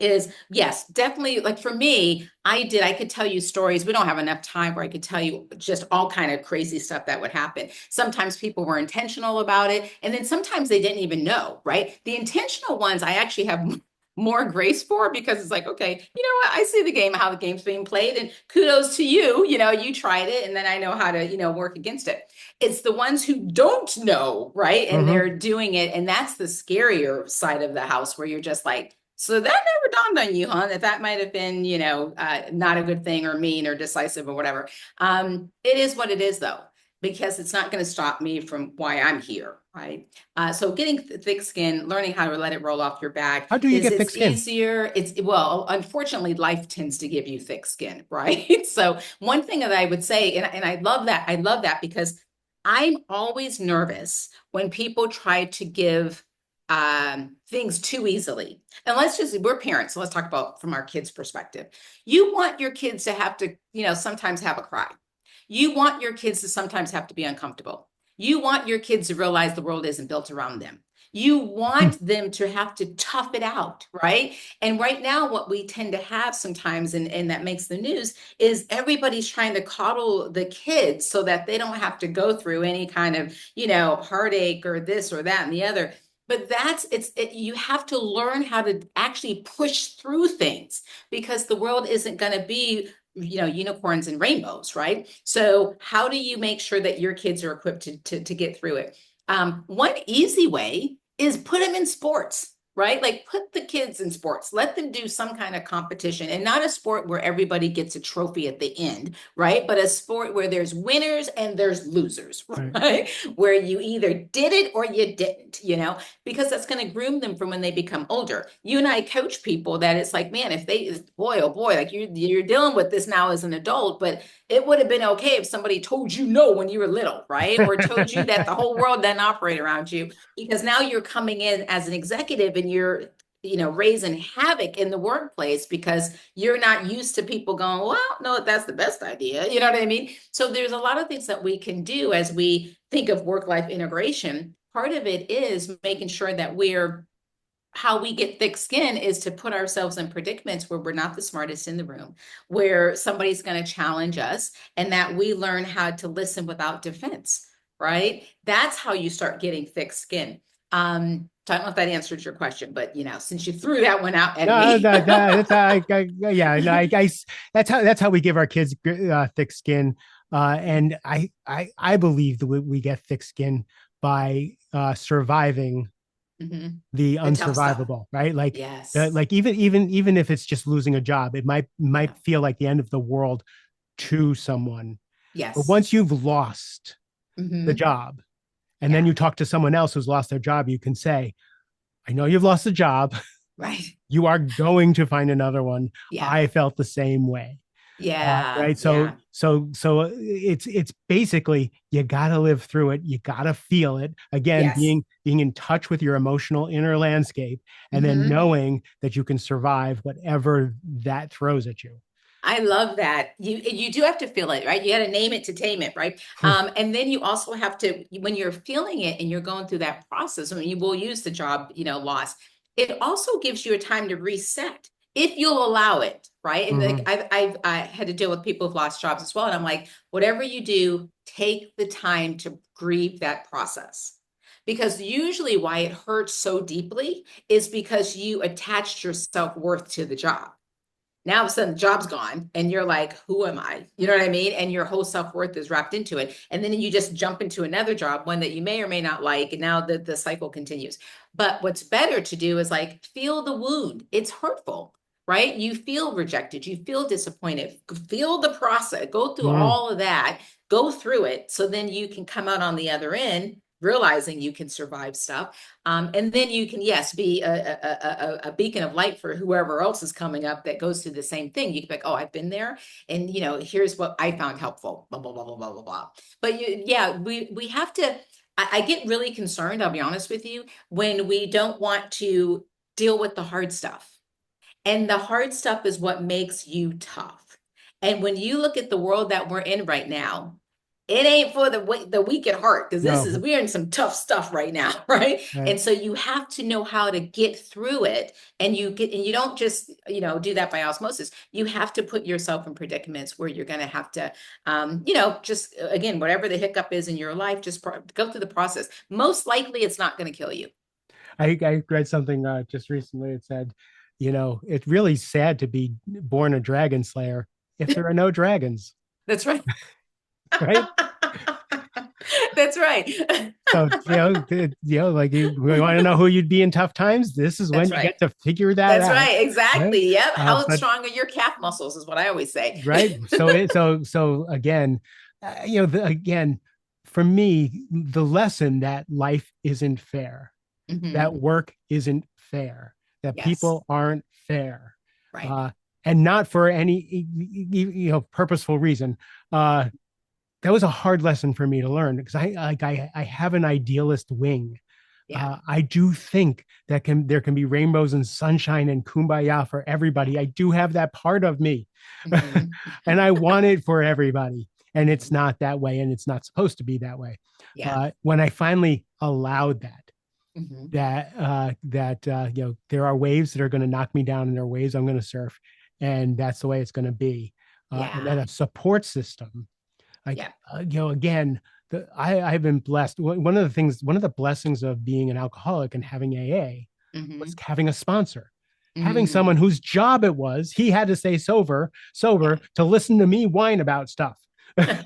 is yes, definitely like for me, I could tell you stories. We don't have enough time where I could tell you just all kind of crazy stuff that would happen. Sometimes people were intentional about it, and then sometimes they didn't even know, right? The intentional ones I actually have more grace for because it's like, okay, you know what? I see the game, how the game's being played, and kudos to you. You tried it, and then I know how to, work against it. It's the ones who don't know, right? And Hmm. they're doing it, and that's the scarier side of the house where you're just like, so that never dawned on you, huh? That might have been, not a good thing or mean or decisive or whatever. It is what it is, though, because it's not going to stop me from why I'm here, right? So getting thick skin, learning how to let it roll off your back How do you is get thick it's skin? easier. Well, unfortunately, life tends to give you thick skin, right? So one thing that I would say, and I love that, because I'm always nervous when people try to give things too easily. And we're parents, so let's talk about from our kids' perspective. You want your kids to have to, sometimes have a cry. You want your kids to sometimes have to be uncomfortable. You want your kids to realize the world isn't built around them. You want them to have to tough it out, right? And right now, what we tend to have sometimes, and that makes the news, is everybody's trying to coddle the kids so that they don't have to go through any kind of, heartache or this or that and the other. But you have to learn how to actually push through things because the world isn't going to be unicorns and rainbows, right? So how do you make sure that your kids are equipped to get through it? One easy way is put them in sports, right? Like put the kids in sports, let them do some kind of competition, and not a sport where everybody gets a trophy at the end, right? But a sport where there's winners and there's losers, Right. right? Where you either did it or you didn't, because that's going to groom them for when they become older. You and I coach people that it's like, man, if they, boy, oh boy, like you're dealing with this now as an adult, but it would have been okay if somebody told you no when you were little, right? Or told you that the whole world doesn't operate around you, because now you're coming in as an executive and you're raising havoc in the workplace because you're not used to people going, well, no, that's the best idea. You know what I mean? So there's a lot of things that we can do as we think of work-life integration. Part of it is making sure that how we get thick skin is to put ourselves in predicaments where we're not the smartest in the room, where somebody's going to challenge us, and that we learn how to listen without defense, right? That's how you start getting thick skin. So I don't know if that answers your question, but since you threw that one out at No, me. no, no, that's yeah, no, that's how we give our kids thick skin, and I believe that we get thick skin by surviving Mhm. the The tough stuff. unsurvivable, right? Yes. Like even if it's just losing a job, it might Yeah. feel like the end of the world to someone. But Yes. once you've lost the Hmm. job, and then Yeah. you talk to someone else who's lost their job, you can say, I know you've lost a job. Right. You are going to find another one. Yeah. I felt the same way. Yeah. Right. Yeah. So it's basically you got to live through it. You got to feel it again, Yes. being in touch with your emotional inner landscape, and then Hmm. knowing that you can survive whatever that throws at you. I love that. You do have to feel it, right? You got to name it to tame it, right? And then you also have to, when you're feeling it and you're going through that process, I mean, you will use the job, loss. It also gives you a time to reset if you'll allow it, right? And like Mhm. I had to deal with people who've lost jobs as well, and I'm like, whatever you do, take the time to grieve that process. Because usually why it hurts so deeply is because you attached your self-worth to the job. Now all of a sudden the job's gone and you're like, who am I? You know what I mean? And your whole self-worth is wrapped into it. And then you just jump into another job, one that you may or may not like. And now the cycle continues. But what's better to do is like feel the wound. It's hurtful, right? You feel rejected, you feel disappointed, feel the process, go through Mm. all of that, go through it. So then you can come out on the other end realizing you can survive stuff. And then you can, yes, be a beacon of light for whoever else is coming up that goes through the same thing. You can be like, oh, I've been there, and here's what I found helpful. Blah blah blah blah blah blah blah. But yeah, we have to. I get really concerned. I'll be honest with you when we don't want to deal with the hard stuff. And the hard stuff is what makes you tough. And when you look at the world that we're in right now, it ain't for the weak at heart because No. we're in some tough stuff right now, right? Right. And so you have to know how to get through it, and you don't just do that by osmosis. You have to put yourself in predicaments where you're going to have to just again whatever the hiccup is in your life, just go through the process. Most likely, it's not going to kill you. I read something just recently. It said, it's really sad to be born a dragon slayer if there are no dragons, That's right. right? That's right. So, like we want to know who you'd be in tough times. This is when That's you get right. to figure that That's out, right. right? Exactly. Yep. How But strong are your calf muscles is what I always say. right, so again, again, for me, the lesson that life isn't fair, that Hmm. work isn't fair, that Yes. people aren't fair, Right. uh, and not for any purposeful reason. Uh, that was a hard lesson for me to learn because I have an idealist wing. Yeah. I do think that there can be rainbows and sunshine and kumbaya for Yeah. everybody. I do have that part of me, Hmm. and I want it for everybody. And it's Hmm. not that way, and it's not supposed to be that way. Yeah. When I finally allowed Hmm. there are waves that are going to knock me down, and there are waves I'm going to surf, and that's the way it's going to be. And then Yeah. a support system like Yeah. again I've been blessed. One of the blessings of being an alcoholic and having AA was Hmm. having a sponsor, having Mm. someone whose job it was, he had to stay sober to listen to me whine about stuff. Yeah.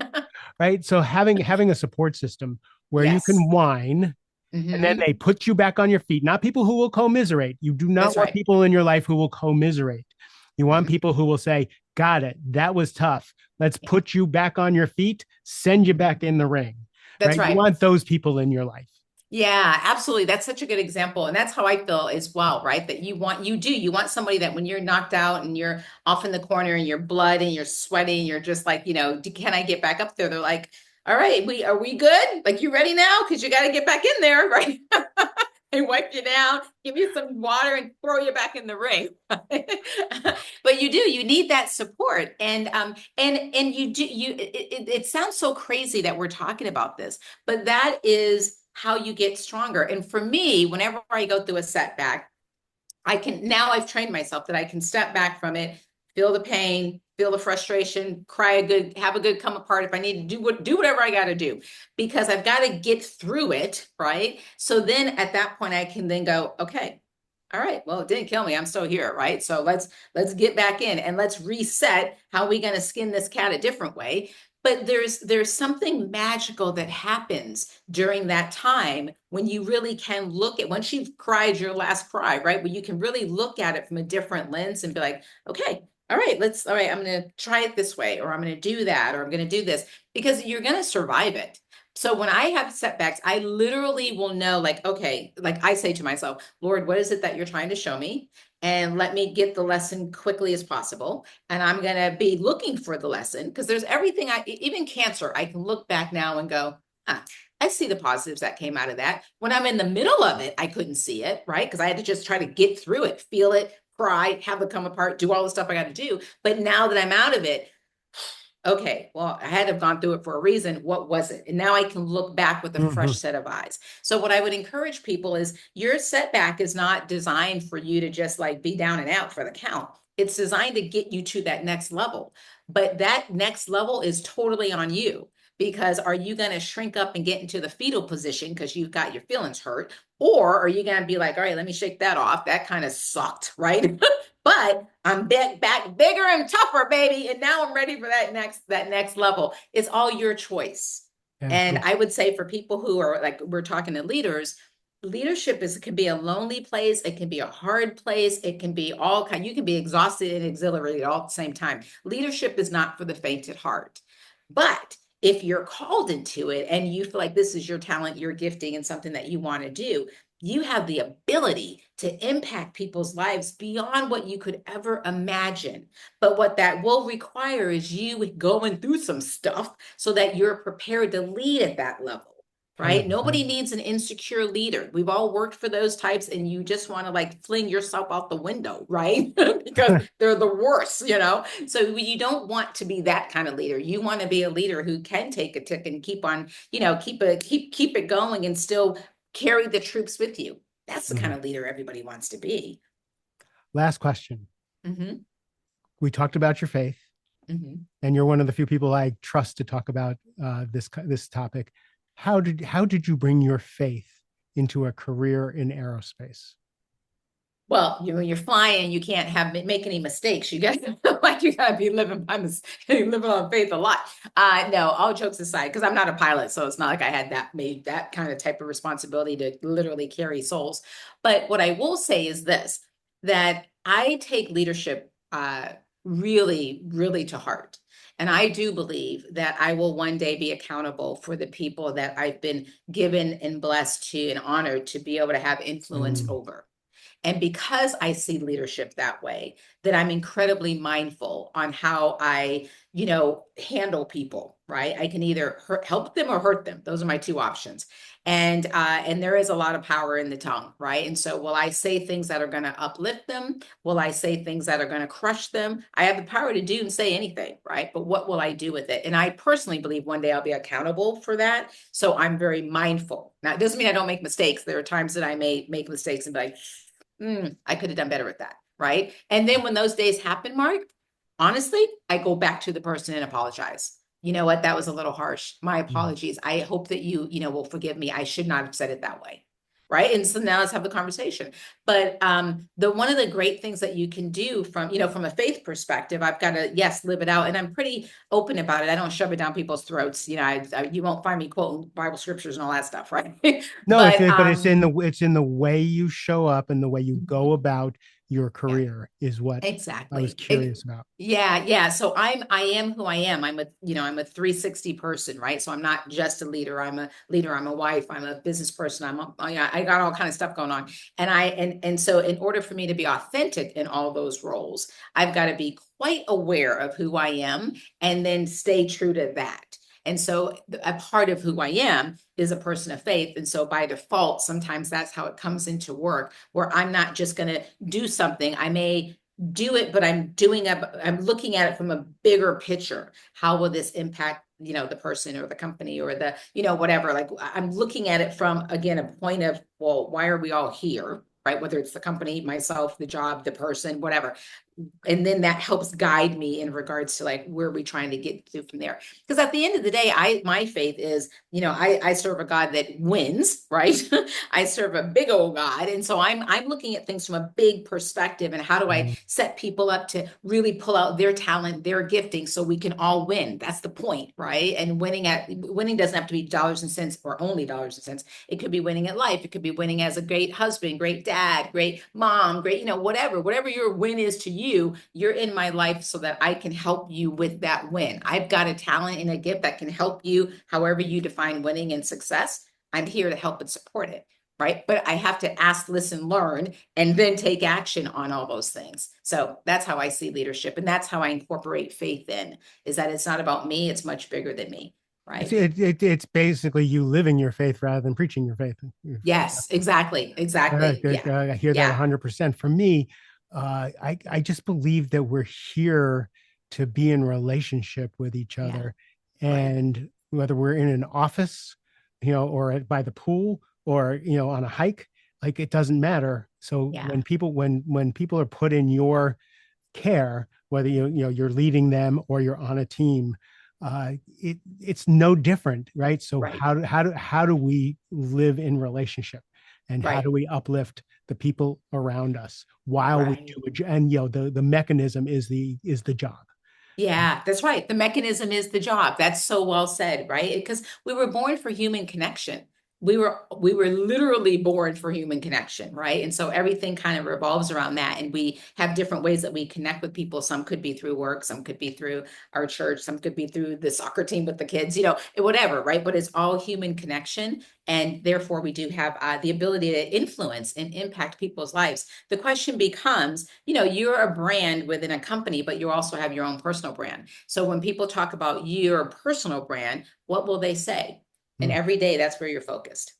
Right, so having a support system where you Yes. can whine and then Hmm. they put you back on your feet. Not people who will commiserate. You do not That's want right. people in your life who will commiserate. You want Hmm. people who will say, got it, that was tough, let's Yeah. put you back on your feet, send you Hmm. back in the ring. That's Right, you right. want those people in your life. Yeah, absolutely. That's such a good example. And that's how I feel as well, right? That you want somebody that when you're knocked out and you're off in the corner and you're blood and you're sweating, you're just like, can I get back up there? They're like, all right, are we good? Like, you ready now? Because you got to get back in there, right? They wipe you down, give you some water, and throw you back in the ring. But you need that support. And you do, it sounds so crazy that we're talking about this, but that is how you get stronger. And for me, whenever I go through a setback, I've trained myself that I can step back from it, feel the pain, feel the frustration, have a good come apart. If I need to do whatever I got to do, because I've got to get through it, right? So then at that point, I can then go, okay, all right, well, it didn't kill me. I'm still here, right? So let's get back in and let's reset. How are we going to skin this cat a different way? But there's something magical that happens during that time when you really can look at, once you've cried your last cry, right? When you can really look at it from a different lens and be like, okay, all right, I'm going to try it this way, or I'm going to do that, or I'm going to do this, because you're going to survive it. So when I have setbacks, I literally will know, like, okay, like I say to myself, Lord, what is it that you're trying to show me? And let me get the lesson quickly as possible. And I'm going to be looking for the lesson, because there's everything, even cancer, I can look back now and go, ah, I see the positives that came out of that. When I'm in the middle of it, I couldn't see it, right? Because I had to just try to get through it, feel it, cry, have it come apart, do all the stuff I got to do. But now that I'm out of it, okay, well, I had to have gone through it for a reason. What was it? And now I can look back with a fresh Mhm. set of eyes. So what I would encourage people is, your setback is not designed for you to just like be down and out for the count. It's designed to get you to that next level. But that next level is totally on you. Because are you going to shrink up and get into the fetal position because you've got your feelings hurt? Or are you going to be like, all right, let me shake that off. That kind of sucked, right? But I'm back bigger and tougher, baby. And now I'm ready for that next level. It's all your choice. Yeah. And I would say for people who are, like, we're talking to leaders, leadership can be a lonely place. It can be a hard place. It can be all kind. You can be exhausted and exhilarated all at the same time. Leadership is not for the faint at heart. But if you're called into it and you feel like this is your talent, your gifting, and something that you want to do, you have the ability to impact people's lives beyond what you could ever imagine. But what that will require is you going through some stuff so that you're prepared to lead at that level. Right? 100%. Nobody needs an insecure leader. We've all worked for those types, and you just want to like fling yourself out the window, right? Because they're the worst, you know? So you don't want to be that kind of leader. You want to be a leader who can take a tick and keep on, keep it going and still carry the troops with you. That's the kind Mhm. of leader everybody wants to be. Last question. Hmm. We talked about your faith, Hmm. and you're one of the few people I trust to talk about this topic. How did you bring your faith into a career in aerospace? Well, when you're flying, you can't make any mistakes. You got like you got to be living on faith a lot. No, all jokes aside, because I'm not a pilot, so it's not like I had made that kind of type of responsibility to literally carry souls. But what I will say is this: that I take leadership really, really to heart. And I do believe that I will one day be accountable for the people that I've been given and blessed to and honored to be able to have influence Mm. over. And because I see leadership that way, that I'm incredibly mindful on how I, handle people, right? I can either help them or hurt them. Those are my two options. And there is a lot of power in the tongue, right? And so will I say things that are going to uplift them? Will I say things that are going to crush them? I have the power to do and say anything, right? But what will I do with it? And I personally believe one day I'll be accountable for that. So I'm very mindful. Now, it doesn't mean I don't make mistakes. There are times that I may make mistakes and be like, I could have done better with that. Right. And then when those days happen, Mark, honestly, I go back to the person and apologize. You know what? That was a little harsh. My Mm. apologies. I hope that will forgive me. I should not have said it that way. Right. And so now let's have the conversation. But the one of the great things that you can do from a faith perspective, I've got to, yes, live it out. And I'm pretty open about it. I don't shove it down people's throats. You won't find me quoting Bible scriptures and all that stuff. Right. No, But but it's in the way you show up and the way you go about your yeah. career is what I was Exactly. curious about. Yeah, yeah. So I am who I am. I'm a 360 person, right? So I'm not just a leader. I'm a leader. I'm a wife. I'm a business person. I got all kind of stuff going on. And so in order for me to be authentic in all those roles, I've got to be quite aware of who I am and then stay true to that. And so a part of who I am is a person of faith. And so by default, sometimes that's how it comes into work, where I'm not just going to do something. I may do it, but I'm looking at it from a bigger picture. How will this impact, the person or the company or the, whatever? Like I'm looking at it from, again, a point of, well, why are we all here? Right? Whether it's the company, myself, the job, the person, whatever. and then that helps guide me in regards to like where we're trying to get to from there. Because at the end of the day, my faith is, I serve a God that wins, right? I serve a big old God. And so I'm looking at things from a big perspective, and how do I Mhm. set people up to really pull out their talent, their gifting, so we can all win. That's the point, right? And winning doesn't have to be dollars and cents or only dollars and cents. It could be winning at life. It could be winning as a great husband, great dad, great mom, great, whatever your win is to you, you're in my life so that I can help you with that win. I've got a talent and a gift that can help you however you define winning and success. I'm here to help and support it. Right. But I have to ask, listen, learn, and then take action on all those things. So that's how I see leadership. And that's how I incorporate faith in, is that it's not about me, it's much bigger than me. It's Right. it's basically you living your faith rather than preaching your faith. Yes, exactly. Exactly. Yeah. I hear that Yeah. 100%. For me, I just believe that we're here to be in relationship with each Yeah. other, Right. and whether we're in an office, or by the pool, or on a hike, like it doesn't matter. So Yeah. when people are put in your care, whether you're leading them or you're on a team, it's no different, right? So Right. how do we live in relationship, and how Right. do we uplift the people around us while we Right. do it? And the mechanism is the job. Yeah, that's right. The mechanism is the job. That's so well said, right? Because we were born for human connection. We were literally born for human connection, right? And so everything kind of revolves around that. And we have different ways that we connect with people. Some could be through work, some could be through our church, some could be through the soccer team with the kids, whatever, right? But it's all human connection. And therefore, we do have the ability to influence and impact people's lives. The question becomes, you're a brand within a company, but you also have your own personal brand. So when people talk about your personal brand, what will they say? And Hmm. every day, that's where you're focused.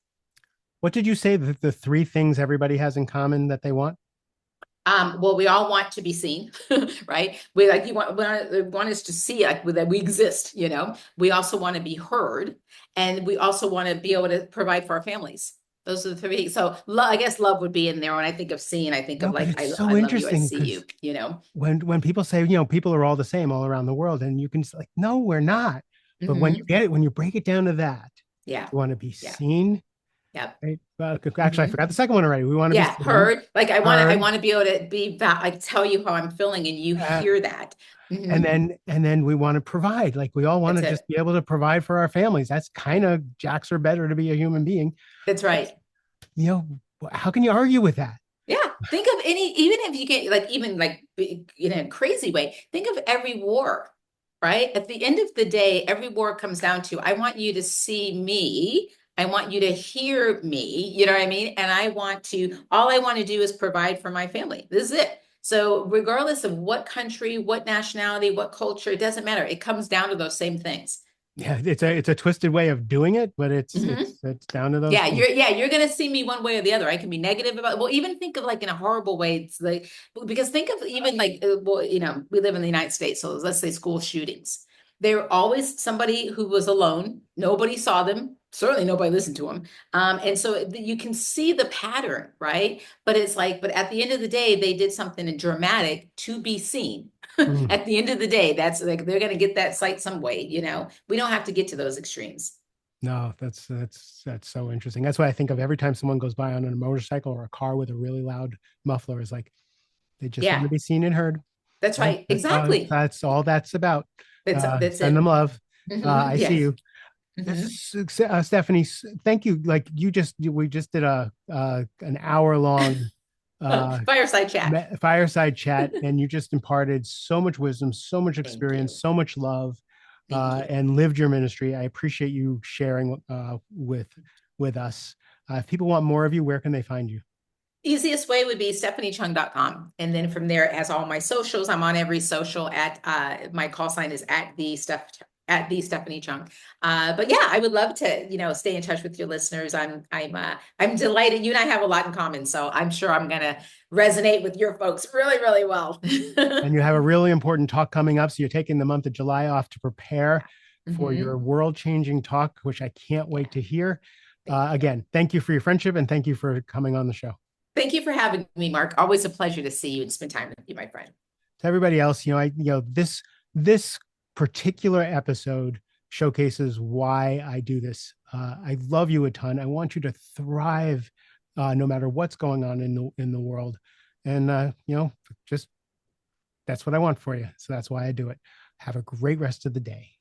What did you say that the three things everybody has in common that they want? Well, we all want to be seen, right? We like you want us to see like that we exist, We also want to be heard, and we also want to be able to provide for our families. Those are the three. So I guess love would be in there. When I think of seeing, I think of No, but like it's I so love you, I interesting see because you. when people say people are all the same all around the world, and you can like, no, we're not. But when you Hmm. get it, when you break it down to that, Yeah, we want to be yeah, seen, yeah. right? Actually, I Hmm. forgot the second one already. We want to be Yeah, seen, heard. Like I heard, want to be able to like tell you how I'm feeling, and you uh, hear that. and Hmm. then we want to provide. Like we all want That's to just it. be able to provide for our families. That's kind of jacks are better to be a human being. That's That's, right. you know, how can you argue with that? Yeah. Think of even if you get like, even like in a crazy way, think of every war, right? At the end of the day, every war comes down to, I want you to see me. I want you to hear me. You know what I mean? And all I want to do is provide for my family. This is it. So, regardless of what country, what nationality, what culture, it doesn't matter. It comes down to those same things. Yeah, it's a twisted way of doing it, but it's Mhm. it's it's down to those Yeah, things. you're gonna see me one way or the other. I can be negative about, well, even think of like in a horrible way. It's like, because think of even like, well, we live in the United States, so let's say school shootings. There were always somebody who was alone. Nobody saw them. Certainly nobody listened to them. And so you can see the pattern, right? But it's like, but at the end of the day, they did something dramatic to be seen. Mm. At the end of the day, that's like they're gonna get that sight some way. We don't have to get to those extremes. No, that's so interesting. That's what I think of every time someone goes by on a motorcycle or a car with a really loud muffler. Is like they just want Yeah. to be seen and heard. That's Right? right. That's all. Exactly. That's all that's about. That's Send them it. love. I see Yes. you. This Hmm. is Stephanie. Thank you. Like we just did an hour long Fireside chat. fireside chat, and you just imparted so much wisdom, so much Thank experience, you. so much love, Thank you. and lived your ministry. I appreciate you sharing with us. If people want more of you, where can they find you? Easiest way would be stephaniechung.com. And then from there, it has all my socials. I'm on every social at my call sign is at the Stephanie Chung. But yeah, I would love to, stay in touch with your listeners. I'm delighted. You and I have a lot in common. So I'm sure I'm gonna resonate with your folks really, really well. And you have a really important talk coming up. So you're taking the month of July off to prepare for your Hmm. world changing talk, which I can't wait Yeah, to hear. thank you. Again, thank you for your friendship, and thank you for coming on the show. Thank you for having me, Mark. Always a pleasure to see you and spend time with you, my friend. to everybody else, this particular episode showcases why I do this. I love you a ton. I want you to thrive, no matter what's going on in the world, and just that's what I want for you. So that's why I do it. Have a great rest of the day.